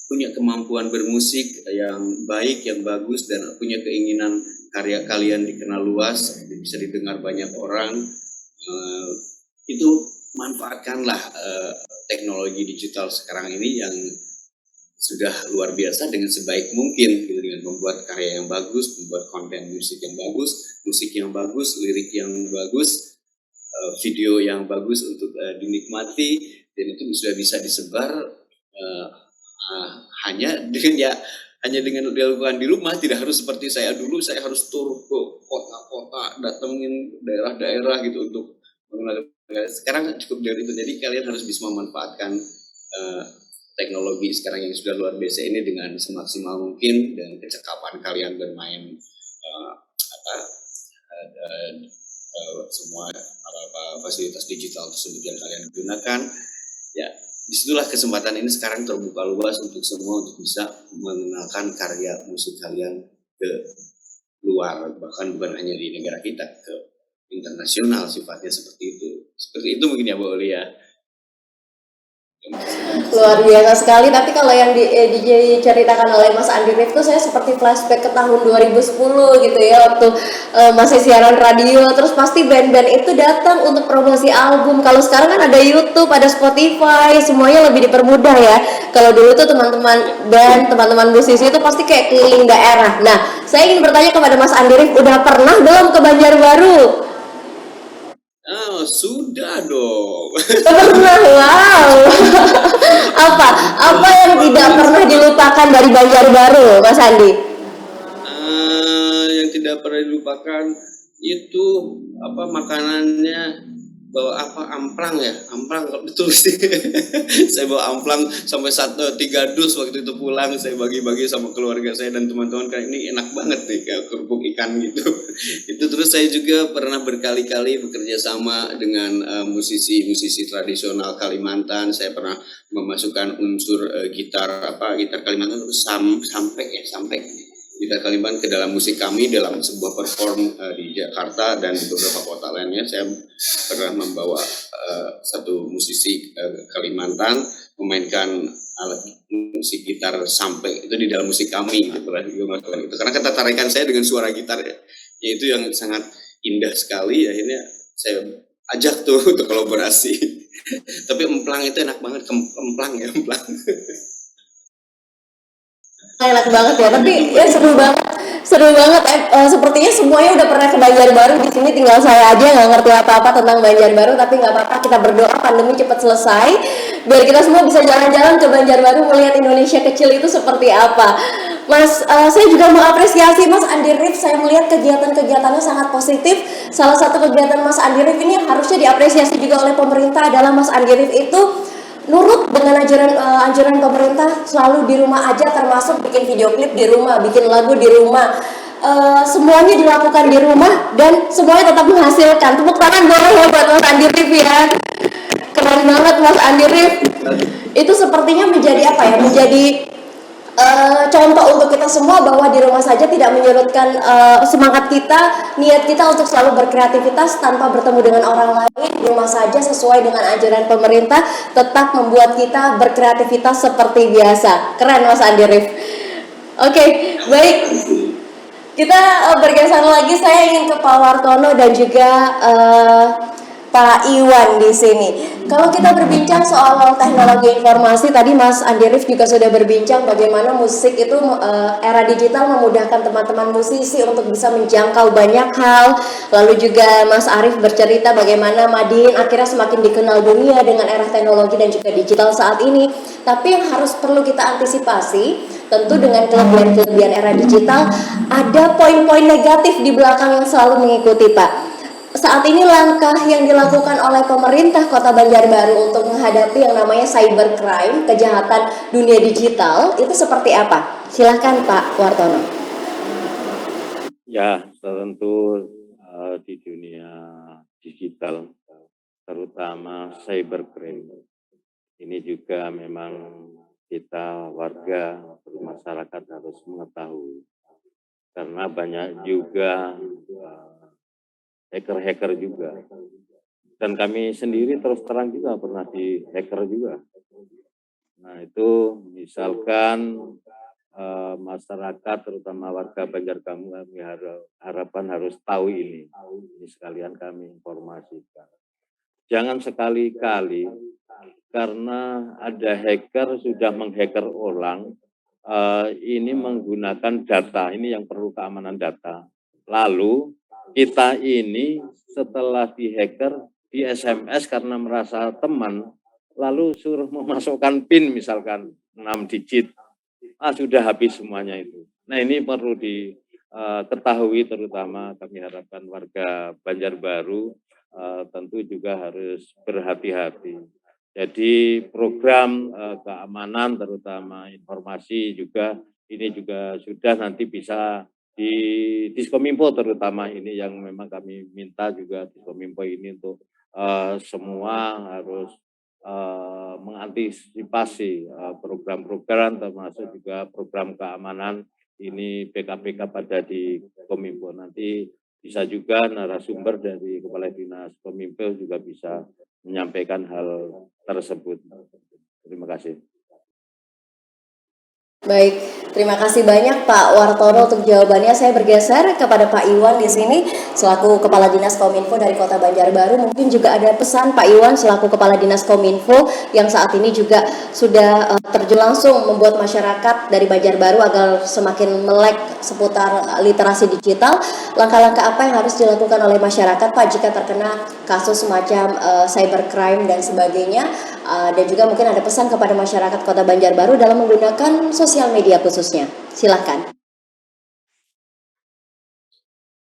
[SPEAKER 10] punya kemampuan bermusik yang baik, yang bagus, dan punya keinginan karya kalian dikenal luas, bisa didengar banyak orang, itu manfaatkanlah teknologi digital sekarang ini yang sudah luar biasa dengan sebaik mungkin, gitu, dengan membuat karya yang bagus, membuat konten musik yang bagus, lirik yang bagus, video yang bagus untuk dinikmati, dan itu sudah bisa disebar hanya dengan dilakukan di rumah. Tidak harus seperti saya dulu, saya harus tur ke kota-kota, datengin daerah-daerah gitu untuk mengenal. Sekarang cukup dari itu. Jadi kalian harus bisa memanfaatkan teknologi sekarang yang sudah luar biasa ini dengan semaksimal mungkin, dan kecakapan kalian bermain semua fasilitas digital tersebut yang kalian gunakan. Ya, disitulah kesempatan ini sekarang terbuka luas untuk semua untuk bisa mengenalkan karya musik kalian ke luar, bahkan bukan hanya di negara kita, ke internasional sifatnya seperti itu. Seperti itu mungkin ya Bu Oli ya.
[SPEAKER 5] Luar biasa sekali. Tapi kalau yang diceritakan oleh Mas Andi Rif itu saya seperti flashback ke tahun 2010 gitu ya, waktu masih siaran radio, terus pasti band-band itu datang untuk promosi album. Kalau sekarang kan ada YouTube, ada Spotify, semuanya lebih dipermudah ya. Kalau dulu tuh teman-teman band, teman-teman musisi itu pasti kayak keliling daerah. Nah, saya ingin bertanya kepada Mas Andi Rif, udah pernah belum ke Banjarbaru?
[SPEAKER 10] Oh, sudah dong.
[SPEAKER 5] Pernah, wow. Apa yang tidak pernah dilupakan dari Banjarbaru, Mas Andi?
[SPEAKER 10] Yang tidak pernah dilupakan itu makanannya, bawa amplang ya, amplang betul sih. Saya bawa amplang sampai 3 dus waktu itu pulang, saya bagi-bagi sama keluarga saya dan teman-teman, kayak ini enak banget nih kayak kerupuk ikan gitu. Itu terus saya juga pernah berkali-kali bekerja sama dengan musisi-musisi tradisional Kalimantan. Saya pernah memasukkan unsur gitar Kalimantan itu sampai gitar Kalimantan ke dalam musik kami dalam sebuah perform di Jakarta dan di beberapa kota lainnya. Saya pernah membawa satu musisi Kalimantan memainkan alat musik gitar sampai itu di dalam musik kami gitu lah, itu karena ketertarikan saya dengan suara gitar ya itu yang sangat indah sekali. Akhirnya saya ajak tuh untuk kolaborasi. Tapi emplang itu enak banget, emplang.
[SPEAKER 5] Enak banget ya, tapi ya seru banget. Sepertinya semuanya udah pernah ke Banjarbaru. Di sini tinggal saya aja nggak ngerti apa-apa tentang Banjarbaru, tapi nggak apa-apa, kita berdoa pandemi cepat selesai biar kita semua bisa jalan-jalan ke Banjarbaru melihat Indonesia kecil itu seperti apa. Mas, saya juga mengapresiasi Mas Andi Rif. Saya melihat kegiatan-kegiatannya sangat positif. Salah satu kegiatan Mas Andi Rif ini yang harusnya diapresiasi juga oleh pemerintah adalah Mas Andi Rif itu nurut dengan anjuran pemerintah, selalu di rumah aja, termasuk bikin video klip di rumah, bikin lagu di rumah. Semuanya dilakukan di rumah dan semuanya tetap menghasilkan. Tepuk tangan boleh ya buat Mas Andi Rif ya. Keren banget Mas Andi Rif. Itu sepertinya menjadi menjadi contoh untuk kita semua bahwa di rumah saja tidak menyurutkan semangat kita, niat kita untuk selalu berkreativitas tanpa bertemu dengan orang lain. Di rumah saja sesuai dengan anjuran pemerintah, tetap membuat kita berkreativitas seperti biasa. Keren Mas Andi Rif. Oke, baik. Kita bergeser lagi. Saya ingin ke Pak Wartono dan juga Pak Iwan di sini. Kalau kita berbincang soal teknologi informasi, tadi Mas Andi Rif juga sudah berbincang bagaimana musik itu era digital memudahkan teman-teman musisi untuk bisa menjangkau banyak hal. Lalu juga Mas Arif bercerita bagaimana Madiin akhirnya semakin dikenal dunia dengan era teknologi dan juga digital saat ini. Tapi yang harus perlu kita antisipasi, tentu dengan kelebihan-kelebihan era digital, ada poin-poin negatif di belakang yang selalu mengikuti, Pak. Saat ini langkah yang dilakukan oleh pemerintah Kota Banjarbaru untuk menghadapi yang namanya cybercrime, kejahatan dunia digital, itu seperti apa? Silahkan Pak Wartono.
[SPEAKER 7] Ya, tentu di dunia digital, terutama cybercrime, ini juga memang kita warga masyarakat harus mengetahui karena banyak juga hacker-hacker juga. Dan kami sendiri terus terang juga pernah di hacker juga. Nah itu misalkan masyarakat terutama warga Banjarbaru kami harapan harus tahu ini sekalian kami informasikan. Jangan sekali-kali karena ada hacker sudah menghacker ulang, ini menggunakan data, ini yang perlu keamanan data. Lalu kita ini setelah dihacker di SMS karena merasa teman, lalu suruh memasukkan PIN misalkan 6 digit, sudah habis semuanya itu. Nah ini perlu diketahui terutama kami harapkan warga Banjarbaru tentu juga harus berhati-hati. Jadi program keamanan terutama informasi juga ini juga sudah nanti bisa di Diskominfo terutama ini yang memang kami minta juga Diskominfo ini untuk semua harus mengantisipasi program-program termasuk juga program keamanan ini PKPK pada di Kominfo. Nanti bisa juga narasumber dari Kepala Dinas Kominfo juga bisa menyampaikan hal tersebut. Terima kasih.
[SPEAKER 5] Baik, terima kasih banyak Pak Wartono untuk jawabannya. Saya bergeser kepada Pak Iwan di sini selaku Kepala Dinas Kominfo dari Kota Banjarbaru. Mungkin juga ada pesan Pak Iwan selaku Kepala Dinas Kominfo yang saat ini juga sudah terjun langsung membuat masyarakat dari Banjarbaru agar semakin melek seputar literasi digital. Langkah-langkah apa yang harus dilakukan oleh masyarakat Pak jika terkena kasus semacam cybercrime dan sebagainya? Dan juga mungkin ada pesan kepada masyarakat Kota Banjarbaru dalam menggunakan sosial media khususnya. Silakan.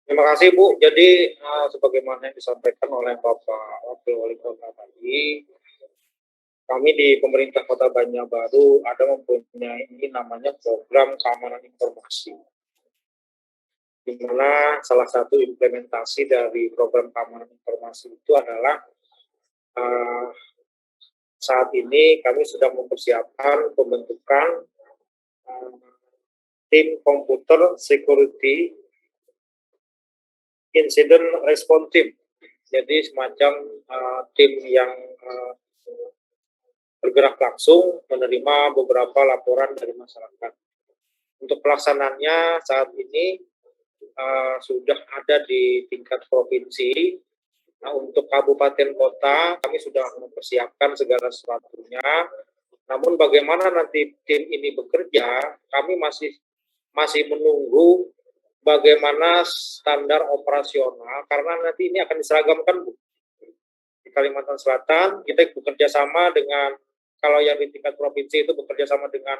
[SPEAKER 8] Terima kasih Bu. Jadi sebagaimana yang disampaikan oleh Bapak Wakil Wali Kota tadi, kami di pemerintah Kota Banjarbaru ada mempunyai ini namanya program keamanan informasi. Di mana salah satu implementasi dari program keamanan informasi itu adalah saat ini kami sedang mempersiapkan pembentukan tim komputer security incident response team. Jadi semacam tim yang bergerak langsung menerima beberapa laporan dari masyarakat. Untuk pelaksanaannya saat ini sudah ada di tingkat provinsi. Nah, untuk kabupaten kota kami sudah mempersiapkan segala sesuatunya. Namun bagaimana nanti tim ini bekerja, kami masih menunggu bagaimana standar operasional karena nanti ini akan diseragamkan Bu. Di Kalimantan Selatan kita bekerja sama dengan, kalau yang di tingkat provinsi itu bekerja sama dengan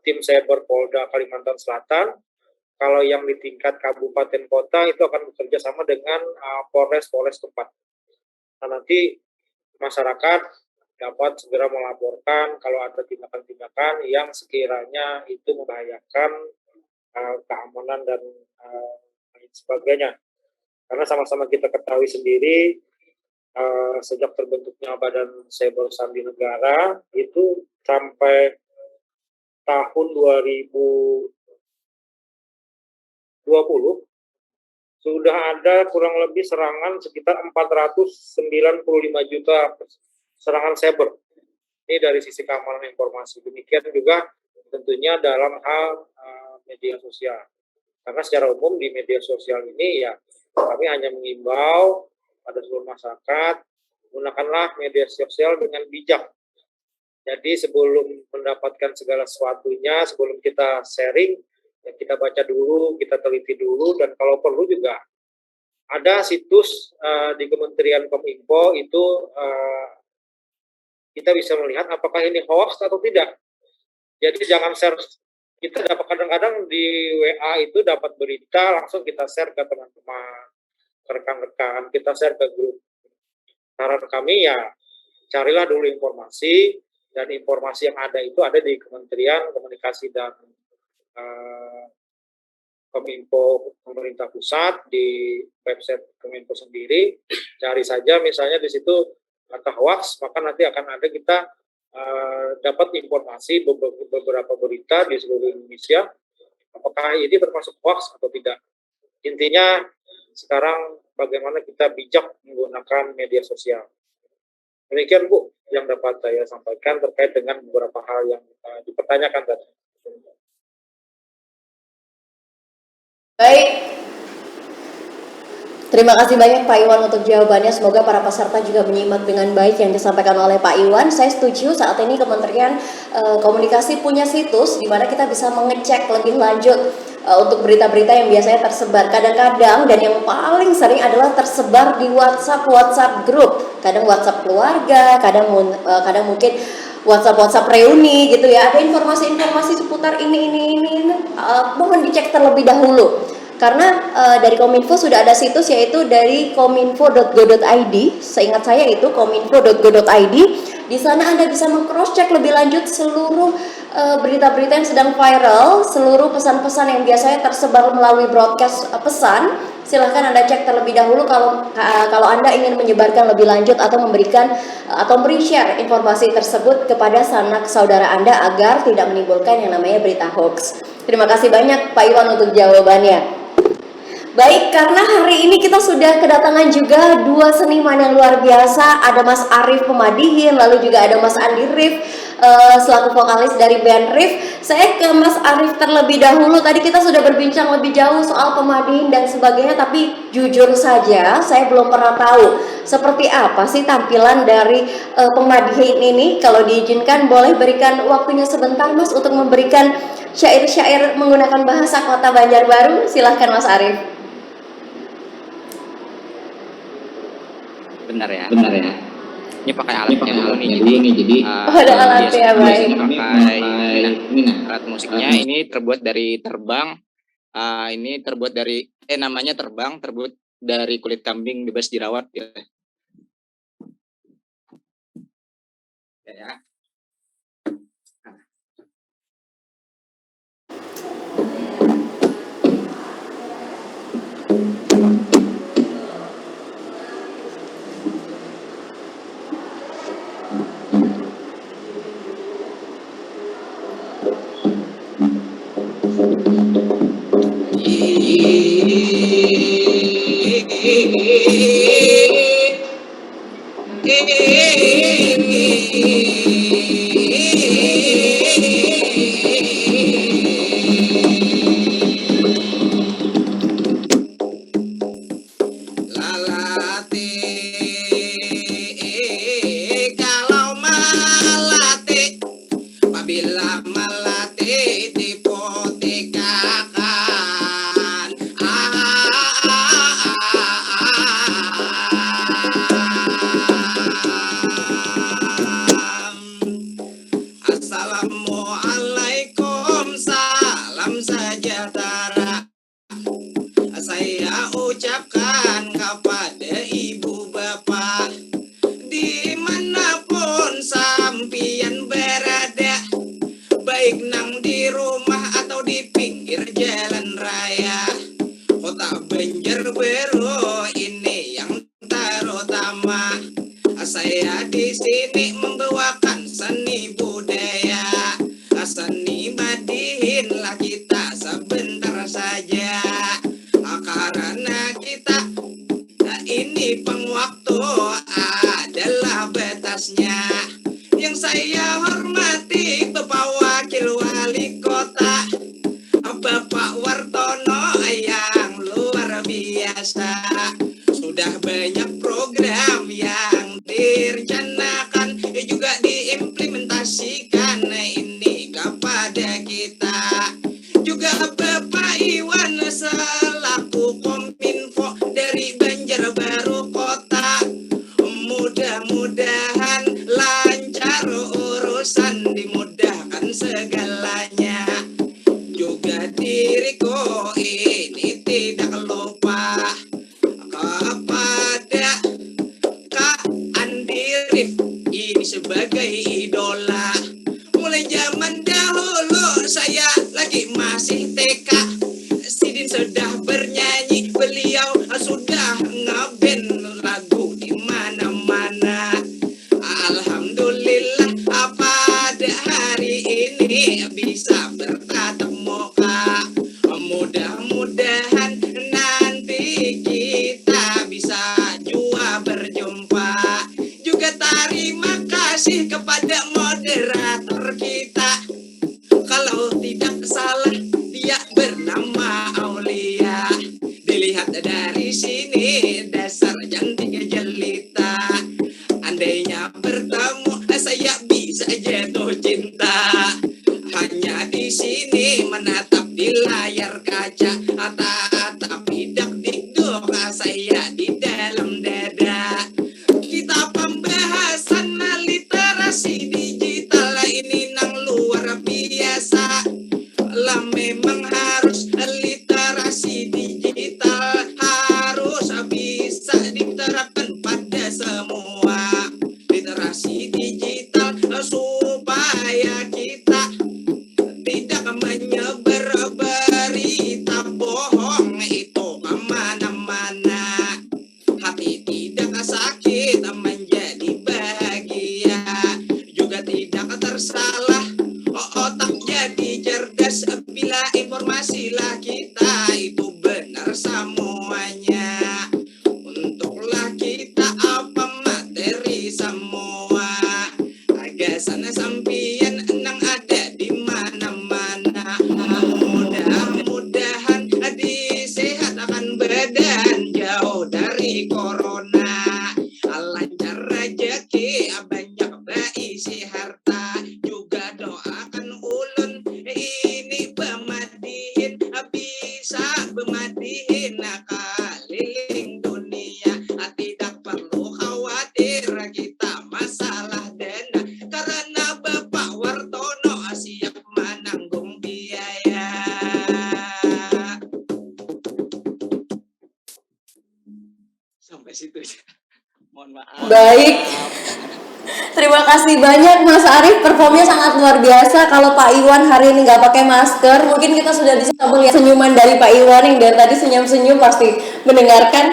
[SPEAKER 8] tim Cyber Polda Kalimantan Selatan. Kalau yang di tingkat kabupaten kota itu akan bekerja sama dengan Polres tempat. Nah, nanti masyarakat dapat segera melaporkan kalau ada tindakan-tindakan yang sekiranya itu membahayakan keamanan dan lain sebagainya. Karena sama-sama kita ketahui sendiri sejak terbentuknya Badan Cyber Sandi Negara itu sampai tahun 2020 sudah ada kurang lebih serangan sekitar 495 juta serangan cyber. Ini dari sisi keamanan informasi. Demikian juga tentunya dalam hal media sosial. Karena secara umum di media sosial ini ya kami hanya mengimbau pada seluruh masyarakat gunakanlah media sosial dengan bijak. Jadi sebelum mendapatkan segala sesuatunya, sebelum kita sharing, ya kita baca dulu, kita teliti dulu, dan kalau perlu juga ada situs di Kementerian Kominfo itu kita bisa melihat apakah ini hoax atau tidak. Jadi jangan share, kita dapat kadang-kadang di WA itu dapat berita, langsung kita share ke teman-teman, ke rekan-rekan, kita share ke grup. Saran kami ya carilah dulu informasi, dan informasi yang ada itu ada di Kementerian Komunikasi dan Kominfo pemerintah pusat, di website Kominfo sendiri. Cari saja misalnya di situ kata hoax, maka nanti akan ada kita dapat informasi beberapa berita di seluruh Indonesia, apakah ini termasuk hoax atau tidak. Intinya sekarang bagaimana kita bijak menggunakan media sosial. Demikian Bu yang dapat saya sampaikan terkait dengan beberapa hal yang dipertanyakan tadi.
[SPEAKER 5] Baik, terima kasih banyak Pak Iwan untuk jawabannya. Semoga para peserta juga menyimak dengan baik yang disampaikan oleh Pak Iwan. Saya setuju saat ini Kementerian Komunikasi punya situs di mana kita bisa mengecek lebih lanjut untuk berita-berita yang biasanya tersebar. Kadang-kadang dan yang paling sering adalah tersebar di WhatsApp grup. Kadang WhatsApp keluarga, kadang mungkin WhatsApp reuni gitu ya. Ada informasi-informasi seputar ini. Mohon dicek terlebih dahulu. Karena dari Kominfo sudah ada situs yaitu dari kominfo.go.id. Seingat saya itu kominfo.go.id. Di sana Anda bisa meng-cross-check lebih lanjut seluruh berita-berita yang sedang viral, seluruh pesan-pesan yang biasanya tersebar melalui broadcast pesan. Silahkan Anda cek terlebih dahulu kalau Anda ingin menyebarkan lebih lanjut atau memberikan atau share informasi tersebut kepada sanak saudara Anda agar tidak menimbulkan yang namanya berita hoax. Terima kasih banyak Pak Iwan untuk jawabannya. Baik, karena hari ini kita sudah kedatangan juga dua seniman yang luar biasa. Ada Mas Arif Pemadihin, lalu juga ada Mas Andi Rif selaku vokalis dari band Rif. Saya ke Mas Arif terlebih dahulu. Tadi kita sudah berbincang lebih jauh soal Pemadihin dan sebagainya, tapi jujur saja saya belum pernah tahu seperti apa sih tampilan dari Pemadihin ini. Kalau diizinkan boleh berikan waktunya sebentar Mas untuk memberikan syair-syair menggunakan bahasa Kota Banjarbaru. Silahkan Mas Arif.
[SPEAKER 9] Benar ya. Ini pakai alatnya dulu nih, jadi
[SPEAKER 5] ada alatnya, baik.
[SPEAKER 9] Pakai alat musiknya ini terbuat dari terbang. Ini terbuat dari namanya terbang, terbuat dari kulit kambing bebas dirawat ya. Ya.
[SPEAKER 11] Assalamualaikum, salam sejahtera. Saya ucapkan kepada ibu bapak dimanapun sampian berada, baik nang di rumah atau di pinggir jalan raya. Kota Banjarbaru ini yang terutama. Saya di sini membawakan seni budaya, seni Madihinlah kita sebentar saja, karena kita ini pengwaktu adalah batasnya. Yang saya hormati Bapak Wakil Wali Kota, Bapak Wartono yang luar biasa. Sudah banyak program yang direncanakan juga diimplementasikan ini kepada kita. Juga Bapak Iwan selaku Kominfo dari Banjarbaru Kota, mudah-mudahan lancar urusan, dimudahkan segalanya. Juga diriku ini tidak lupa kepada Kak Andi Rif ini sebagai idola. Mulai zaman dahulu saya lagi masih TK, Sidin sudah bernyanyi, beliau sudah ngeband lagu di mana-mana. Alhamdulillah apa lihat dari sini dasar cantik jelita. Andainya bertemu saya bisa jatuh cinta. Hanya di sini menatap di layar kaca, tapi dak dikduk saya di dalam dada. Kita pembahasan literasi digital ini nang luar biasa. Lah memang harus literasi digital, harus bisa diterapkan pada semua. Literasi digital supaya kita tidak menyebar berita bohong itu kemana-mana. Hati tidak sakit menjadi bahagia, juga tidak tersalah. Otak jadi cerdas bila informasilah kita itu benar semuanya. Untuklah kita apa materi semua. Agak sana sampian nang ada di mana-mana. Mudah-mudahan disehatkan badan jauh dari corona. Lancar rezeki banyak berisi harta. Juga doakan ulun ini pemadihin bisa pemadihin keliling dunia. Tidak perlu khawatir kita masalah dana, karena Bapak Wartono siap menanggung biaya. Sampai situ aja. Mohon maaf.
[SPEAKER 5] Baik. Terima kasih banyak Mas Arief, performnya sangat luar biasa. Kalau Pak Iwan hari ini nggak pakai masker, mungkin kita sudah bisa melihat senyuman dari Pak Iwan yang dari tadi senyum-senyum pasti mendengarkan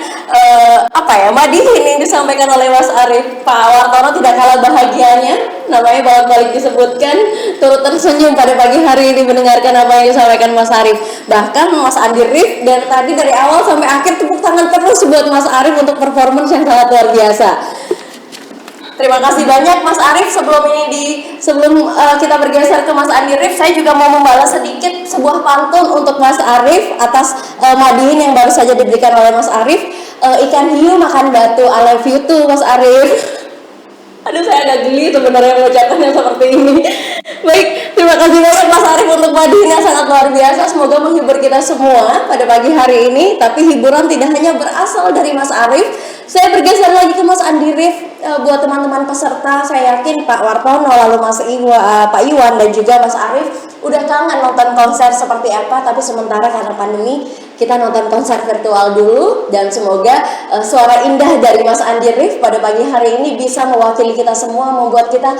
[SPEAKER 5] madihin yang disampaikan oleh Mas Arief. Pak Wartono tidak kalah bahagianya, namanya balik disebutkan, turut tersenyum pada pagi hari ini mendengarkan apa yang disampaikan Mas Arief. Bahkan Mas Andi Rif dari awal sampai akhir tepuk tangan terus buat Mas Arief untuk performance yang sangat luar biasa. Terima kasih banyak Mas Arief. Sebelum kita bergeser ke Mas Andi Rif, saya juga mau membalas sedikit sebuah pantun untuk Mas Arief atas madihin yang baru saja diberikan oleh Mas Arief. Ikan hiu makan batu, I love you too Mas Arief. Aduh, saya agak geli sebenarnya mengucapkannya seperti ini. Baik, terima kasih banyak Mas Arief untuk madihin yang sangat luar biasa. Semoga menghibur kita semua pada pagi hari ini. Tapi hiburan tidak hanya berasal dari Mas Arief. Saya bergeser lagi ke Mas Andi Rif. Buat teman-teman peserta, saya yakin Pak Wartono, lalu Pak Iwan dan juga Mas Arief udah kangen nonton konser seperti apa. Tapi sementara karena pandemi, kita nonton konser virtual dulu. Dan semoga suara indah dari Mas Andi Rif pada pagi hari ini bisa mewakili kita semua, membuat kita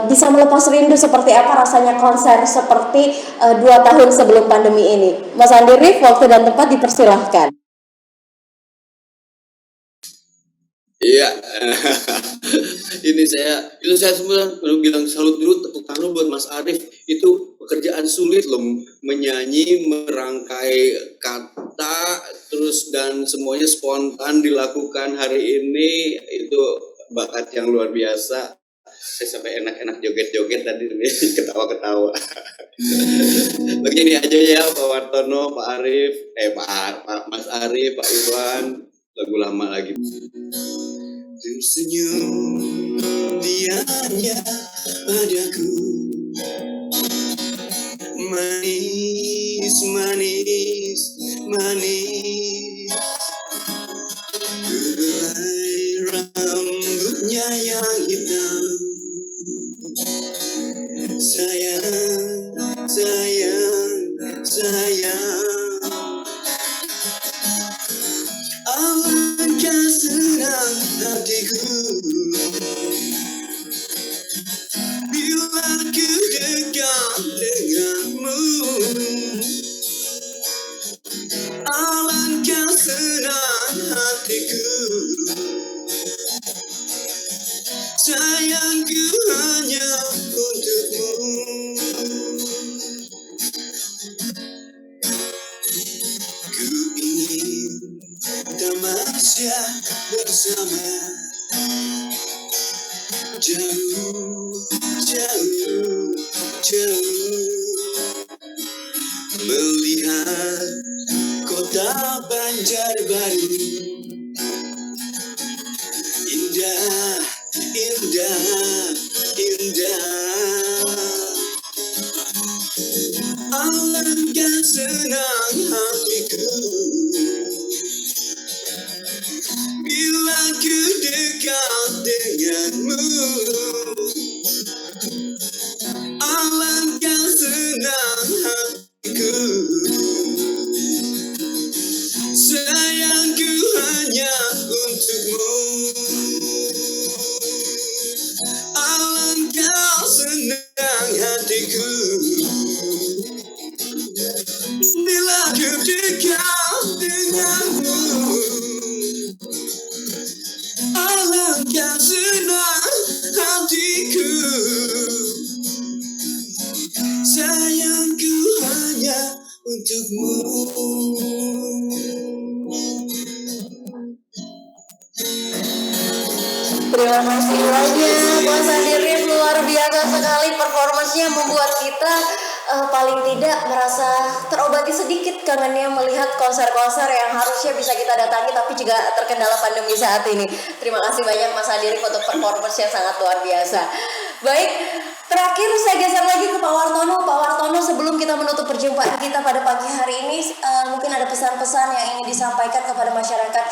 [SPEAKER 5] bisa melepas rindu seperti apa rasanya konser seperti 2 tahun sebelum pandemi ini. Mas Andi Rif, waktu dan tempat dipersilahkan.
[SPEAKER 10] Iya, ini saya semua belum bilang salut dulu, tepuk tangan buat Mas Arief. Itu pekerjaan sulit loh, menyanyi, merangkai kata, terus dan semuanya spontan dilakukan hari ini. Itu bakat yang luar biasa. Saya sampai enak-enak joget-joget tadi, ketawa-ketawa. Begini aja ya Pak Wartono, Pak Arief, Pak Mas Arief, Pak Iwan, lagu lama lagi. Tersenyum dia hanya padaku, manis, manis, manis. Helai rambutnya yang hitam, sayang, sayang, sayang. Alangkah senang hatiku bila ku dekat denganmu. Alangkah senang hatiku, sayangku hanya untukmu. Ku ingin tamasya bersama, jauh, jauh, jauh, melihat kota Bandung
[SPEAKER 11] Banjarbaru. Indah, indah, indah. Alangkah senang hatiku bila ku dekat denganmu. Alangkah senang hatiku, sayangku hanya untukmu. Alangkah senang hatiku bila ku dekat denganmu. Alangkah senang hatiku, sayangku hanya untukmu.
[SPEAKER 5] Terima kasih banyak Mas Andi Rif, luar biasa sekali performanya, membuat kita paling tidak merasa terobati sedikit kangennya melihat konser-konser yang harusnya bisa kita datangi tapi juga terkendala pandemi saat ini. Terima kasih banyak Mas Andi Rif untuk performance yang sangat luar biasa. Baik, terakhir saya geser lagi ke Pak Wartono. Pak Wartono, sebelum kita menutup perjumpaan kita pada pagi hari ini, mungkin ada pesan-pesan yang ingin disampaikan kepada masyarakat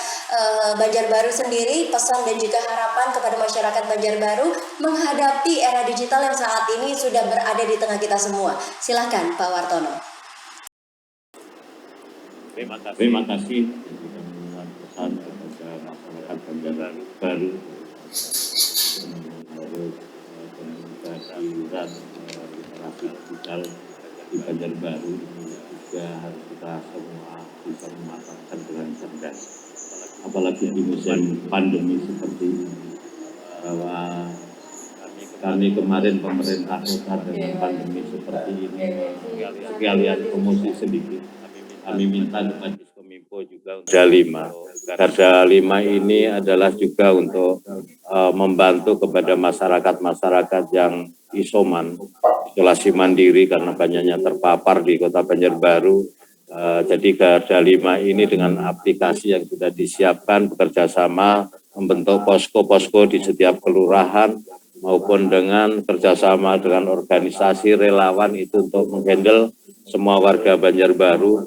[SPEAKER 5] Banjarbaru sendiri, pesan dan juga harapan kepada masyarakat Banjarbaru menghadapi era digital yang saat ini sudah berada di tengah kita semua. Silakan Pak Wartono.
[SPEAKER 7] Terima kasih pesan kepada masyarakat Banjarbaru harus komunikasi dan literasi digital di Banjarbaru ini juga harus kita semua bisa memanfaatkan dengan cerdas. Apalagi di musim pandemi seperti ini, bahwa kami kemarin pemerintah kota dengan pandemi seperti ini sekalian promosi sedikit. Kami minta kepada Diskominfo juga untuk Garda 5 ini adalah juga untuk membantu kepada masyarakat yang isolasi mandiri karena banyaknya terpapar di Kota Banjarbaru. Jadi Garda 5 ini dengan aplikasi yang sudah disiapkan bekerja sama membentuk posko-posko di setiap kelurahan maupun dengan kerjasama dengan organisasi relawan itu untuk menghandle semua warga Banjarbaru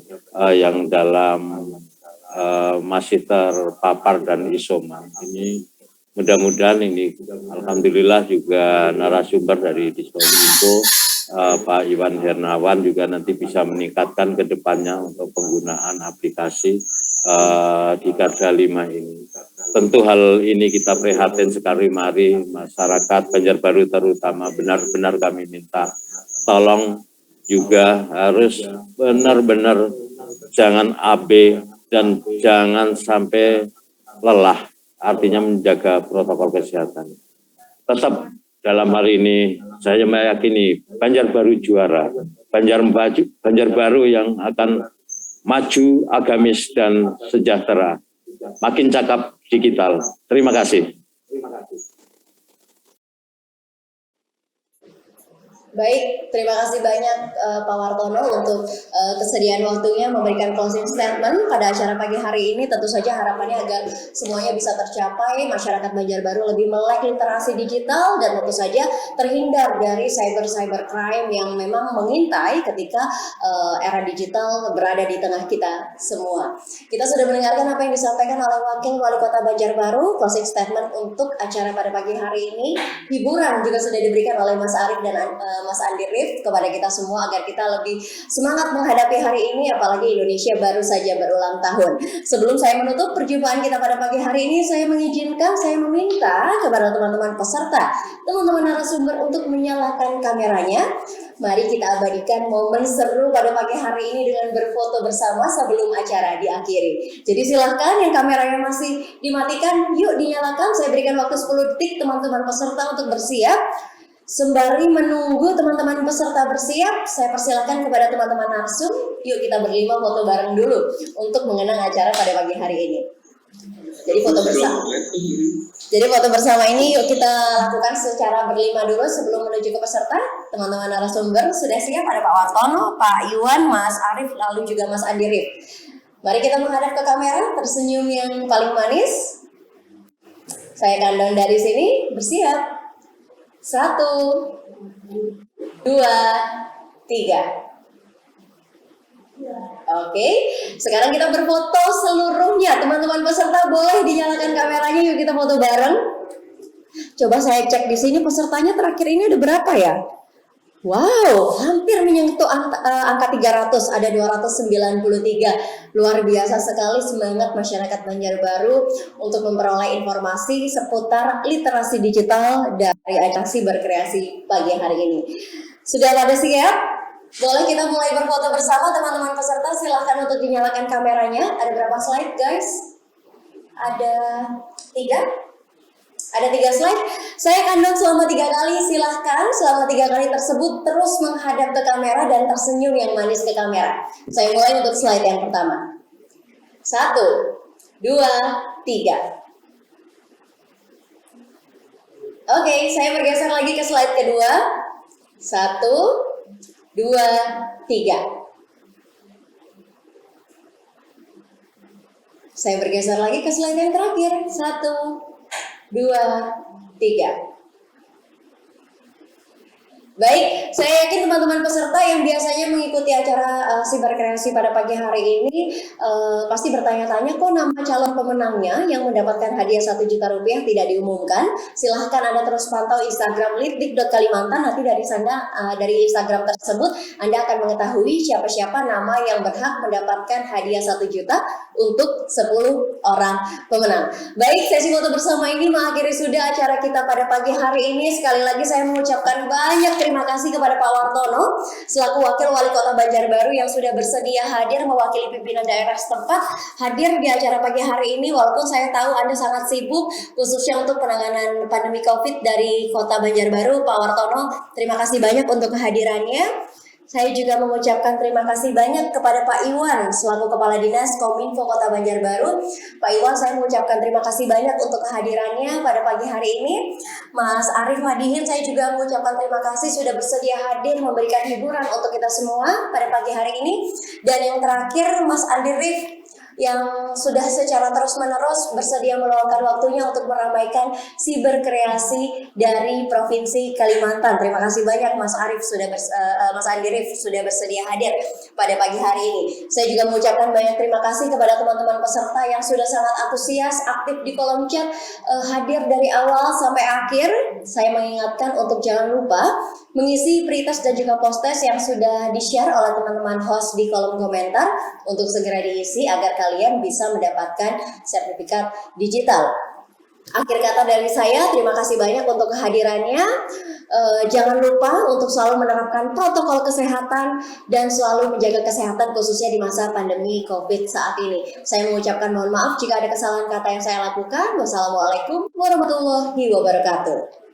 [SPEAKER 7] yang dalam masih terpapar dan isoman. Ini mudah-mudahan ini alhamdulillah juga narasumber dari Diskominfo Pak Iwan Hernawan juga nanti bisa meningkatkan ke depannya untuk penggunaan aplikasi di Garda 5 ini. Tentu hal ini kita prihatin sekali, mari masyarakat Banjarbaru terutama benar-benar kami minta tolong juga harus benar-benar jangan AB dan jangan sampai lelah, artinya menjaga protokol kesehatan. Tetap dalam hal ini saya meyakini Banjarbaru juara, Banjarbaru yang akan maju, agamis dan sejahtera, makin cakap digital. Terima kasih.
[SPEAKER 5] Baik, terima kasih banyak Pak Wartono untuk kesediaan waktunya memberikan closing statement pada acara pagi hari ini. Tentu saja harapannya agar semuanya bisa tercapai, masyarakat Banjarbaru lebih melek literasi digital dan tentu saja terhindar dari cyber crime yang memang mengintai ketika era digital berada di tengah kita semua. Kita sudah mendengarkan apa yang disampaikan oleh Wakil Wali Kota Banjarbaru, closing statement untuk acara pada pagi hari ini. Hiburan juga sudah diberikan oleh Mas Arief dan Mas Andi Rif kepada kita semua agar kita lebih semangat menghadapi hari ini, apalagi Indonesia baru saja berulang tahun. Sebelum saya menutup perjumpaan kita pada pagi hari ini, saya meminta kepada teman-teman peserta, teman-teman narasumber untuk menyalakan kameranya. Mari kita abadikan momen seru pada pagi hari ini dengan berfoto bersama sebelum acara diakhiri. Jadi silahkan yang kameranya masih dimatikan, yuk dinyalakan. Saya berikan waktu 10 detik teman-teman peserta untuk bersiap. Sembari menunggu teman-teman peserta bersiap, saya persilakan kepada teman-teman narsum, yuk kita berlima foto bareng dulu untuk mengenang acara pada pagi hari ini. Jadi foto bersama ini yuk kita lakukan secara berlima dulu sebelum menuju ke peserta. Teman-teman narasumber sudah siap, ada Pak Wartono, Pak Iwan, Mas Arief, lalu juga Mas Andi Rif. Mari kita menghadap ke kamera, tersenyum yang paling manis. Saya countdown dari sini, bersiap. 1, 2, 3. Oke, sekarang kita berfoto seluruhnya. Teman-teman peserta boleh dinyalakan kameranya, yuk kita foto bareng. Coba saya cek di sini pesertanya terakhir ini ada berapa ya? Wow, hampir menyentuh angka 300, ada 293. Luar biasa sekali semangat masyarakat Banjarbaru untuk memperoleh informasi seputar literasi digital dari atraksi berkreasi pagi hari ini. Sudah pada siap? Boleh kita mulai berfoto bersama teman-teman peserta, silahkan untuk dinyalakan kameranya. Ada berapa slide guys? Ada 3? Ada 3 slide. Saya countdown selama 3 kali. Silahkan selama 3 kali tersebut terus menghadap ke kamera dan tersenyum yang manis ke kamera. Saya mulai untuk slide yang pertama. 1, 2, 3. Oke, saya bergeser lagi ke slide kedua. 1, 2, 3. Saya bergeser lagi ke slide yang terakhir. 1, 2, 3. Baik, saya yakin teman-teman peserta yang biasanya mengikuti acara Siberkreasi pada pagi hari ini pasti bertanya-tanya kok nama calon pemenangnya yang mendapatkan hadiah 1 juta rupiah tidak diumumkan. Silahkan Anda terus pantau Instagram litdik.kalimantan. Nanti dari Instagram tersebut Anda akan mengetahui siapa-siapa nama yang berhak mendapatkan hadiah 1 juta untuk 10 orang pemenang. Baik, sesi foto bersama ini mengakhiri sudah acara kita pada pagi hari ini. Sekali lagi saya mengucapkan banyak terima kasih kepada Pak Wartono selaku Wakil Wali Kota Banjarbaru yang sudah bersedia hadir mewakili pimpinan daerah setempat hadir di acara pagi hari ini, walaupun saya tahu Anda sangat sibuk khususnya untuk penanganan pandemi COVID dari Kota Banjarbaru. Pak Wartono, terima kasih banyak untuk kehadirannya. Saya juga mengucapkan terima kasih banyak kepada Pak Iwan selaku Kepala Dinas Kominfo Kota Banjarbaru. Pak Iwan, saya mengucapkan terima kasih banyak untuk kehadirannya pada pagi hari ini. Mas Arief Madihin, saya juga mengucapkan terima kasih sudah bersedia hadir memberikan hiburan untuk kita semua pada pagi hari ini. Dan yang terakhir, Mas Andi Rif yang sudah secara terus-menerus bersedia meluangkan waktunya untuk meramaikan siberkreasi dari Provinsi Kalimantan. Terima kasih banyak Mas Andi Rif sudah bersedia hadir pada pagi hari ini. Saya juga mengucapkan banyak terima kasih kepada teman-teman peserta yang sudah sangat antusias, aktif di kolom chat, hadir dari awal sampai akhir. Saya mengingatkan untuk jangan lupa mengisi pre-test dan juga post-test yang sudah di-share oleh teman-teman host di kolom komentar untuk segera diisi agar kalian bisa mendapatkan sertifikat digital. Akhir kata dari saya, terima kasih banyak untuk kehadirannya. Jangan lupa untuk selalu menerapkan protokol kesehatan dan selalu menjaga kesehatan khususnya di masa pandemi COVID saat ini. Saya mengucapkan mohon maaf jika ada kesalahan kata yang saya lakukan. Wassalamualaikum warahmatullahi wabarakatuh.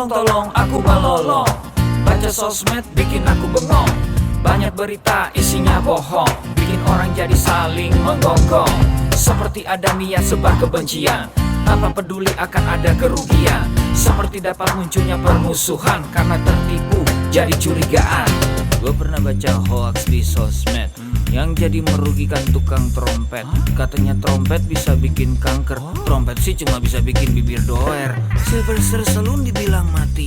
[SPEAKER 1] Tolong aku balolong, baca sosmed bikin aku bengong. Banyak berita isinya bohong, bikin orang jadi saling menggonggong. Seperti ada niat sebar kebencian, tanpa peduli akan ada kerugian. Seperti dapat munculnya permusuhan karena tertipu jadi curigaan. Gue pernah baca hoax di sosmed yang jadi merugikan tukang trompet. Katanya trompet bisa bikin kanker, trompet sih cuma bisa bikin bibir doer. Sylvester Stallone dibilang mati,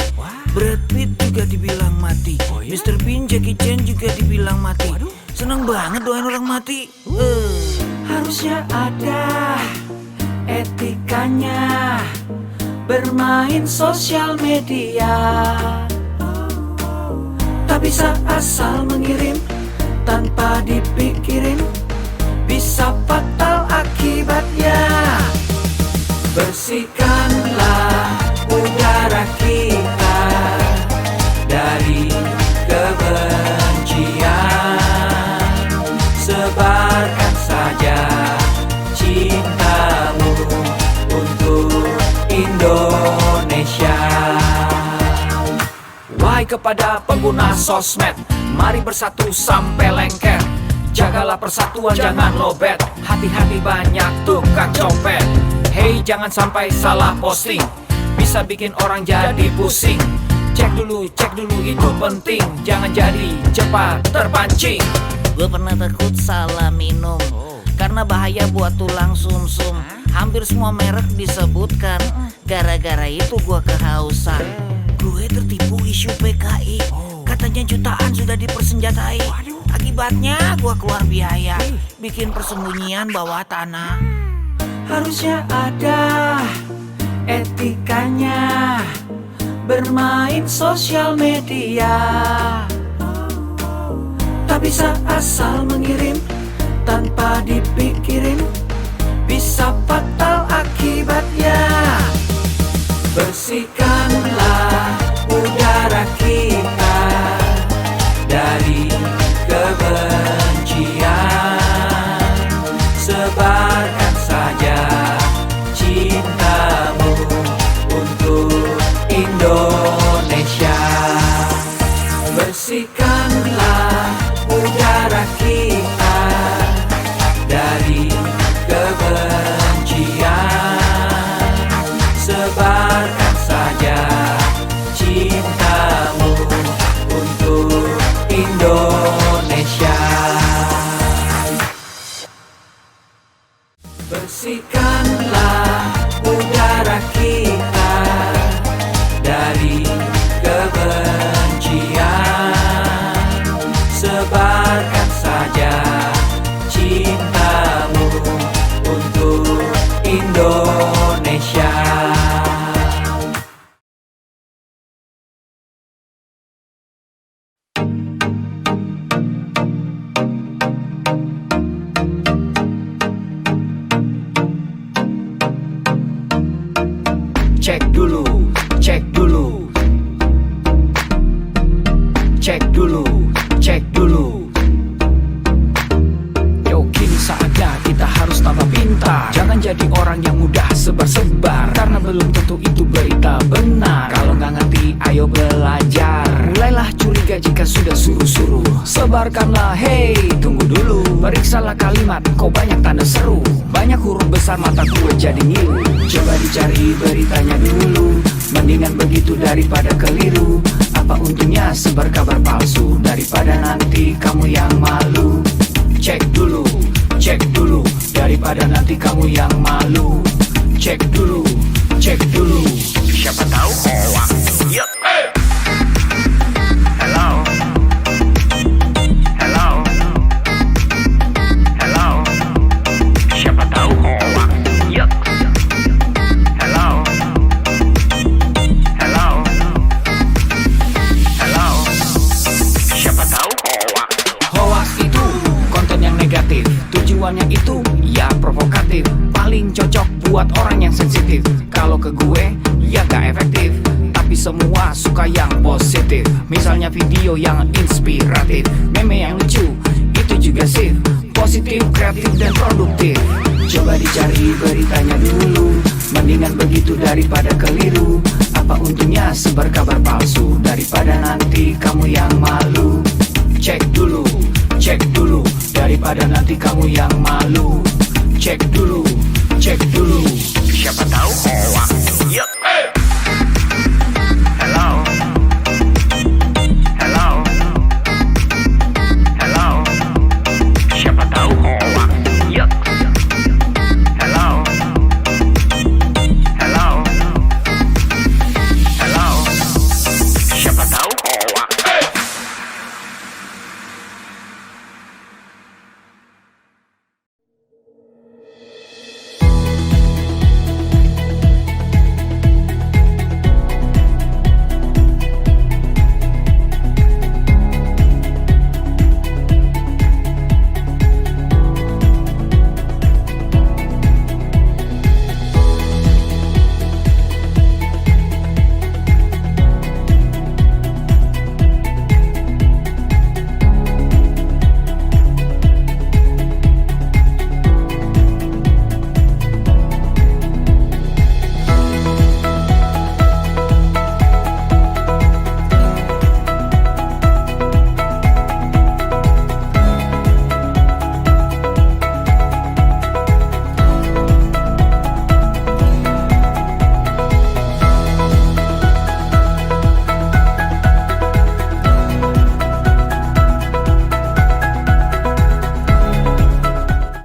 [SPEAKER 1] Brad Pitt juga dibilang mati, Mr. Bean, Jackie Chan juga dibilang mati. Seneng banget doain orang mati. Harusnya ada etikanya bermain sosial media. Tak bisa asal mengirim tanpa dipikirin, bisa fatal akibatnya. Bersihkanlah udara kita dari kebencian. Sebarkan saja cintamu untuk Indonesia. Wahai kepada pengguna sosmed, mari bersatu sampai lengket. Jagalah persatuan, jangan lobet. Hati-hati banyak tukang copet. Hey, jangan sampai salah posting, bisa bikin orang jadi pusing. Cek dulu itu penting, jangan jadi cepat terpancing.
[SPEAKER 2] Gue pernah takut salah minum, karena bahaya buat tulang sumsum. Hampir semua merek disebutkan, gara-gara itu gue kehausan. Gue tertipu isu PKI, katanya jutaan sudah dipersenjatai. Akibatnya gue keluar biaya, bikin persembunyian bawah tanah.
[SPEAKER 1] Harusnya ada etikanya bermain sosial media. Tak bisa asal mengirim tanpa dipikirin, bisa fatal akibatnya. Bersihkanlah udara kita dari kebencian, sebarkan saja cintamu untuk Indonesia. Bersihkanlah udara kita dari kebencian, sebarkan saja cintamu untuk Indonesia. Bersihkanlah udara kita dari kebencian, sebarkan saja cintamu untuk Indonesia. Cek dulu, cek dulu, cek dulu, cek dulu. Yo, kini saatnya kita harus tambah pintar. Jangan jadi orang yang mudah sebar-sebar, karena belum tentu itu berita benar. Kalau nggak ngerti, ayo belajar. Mulailah curiga jika sudah suruh-suruh. Sebarkanlah, hey, tunggu dulu. Periksalah kalimat, kok banyak tanda seru. Banyak huruf besar, mata gue jadi ngilu. Coba dicari beritanya dulu, mendingan begitu daripada keliru. Apa untungnya sebar kabar palsu, daripada nanti kamu yang malu. Cek dulu, daripada nanti kamu yang malu. Cek dulu, siapa tahu hoax. Yup. Hello. Siapa tahu hoax. Yup. Hello. Siapa tahu hoax. Hoax itu konten yang negatif, tujuannya itu ya provokatif. Paling cocok buat orang yang sensitif. Kalau ke gue ya gak efektif, tapi semua suka yang positif. Misalnya video yang inspiratif, meme yang lucu, itu juga sip. Positif, kreatif, dan produktif. Coba dicari beritanya dulu, mendingan begitu daripada keliru. Apa untungnya sebar kabar palsu, daripada nanti kamu yang malu. Cek dulu, daripada nanti kamu yang malu. Cek dulu, siapa tahu hoax.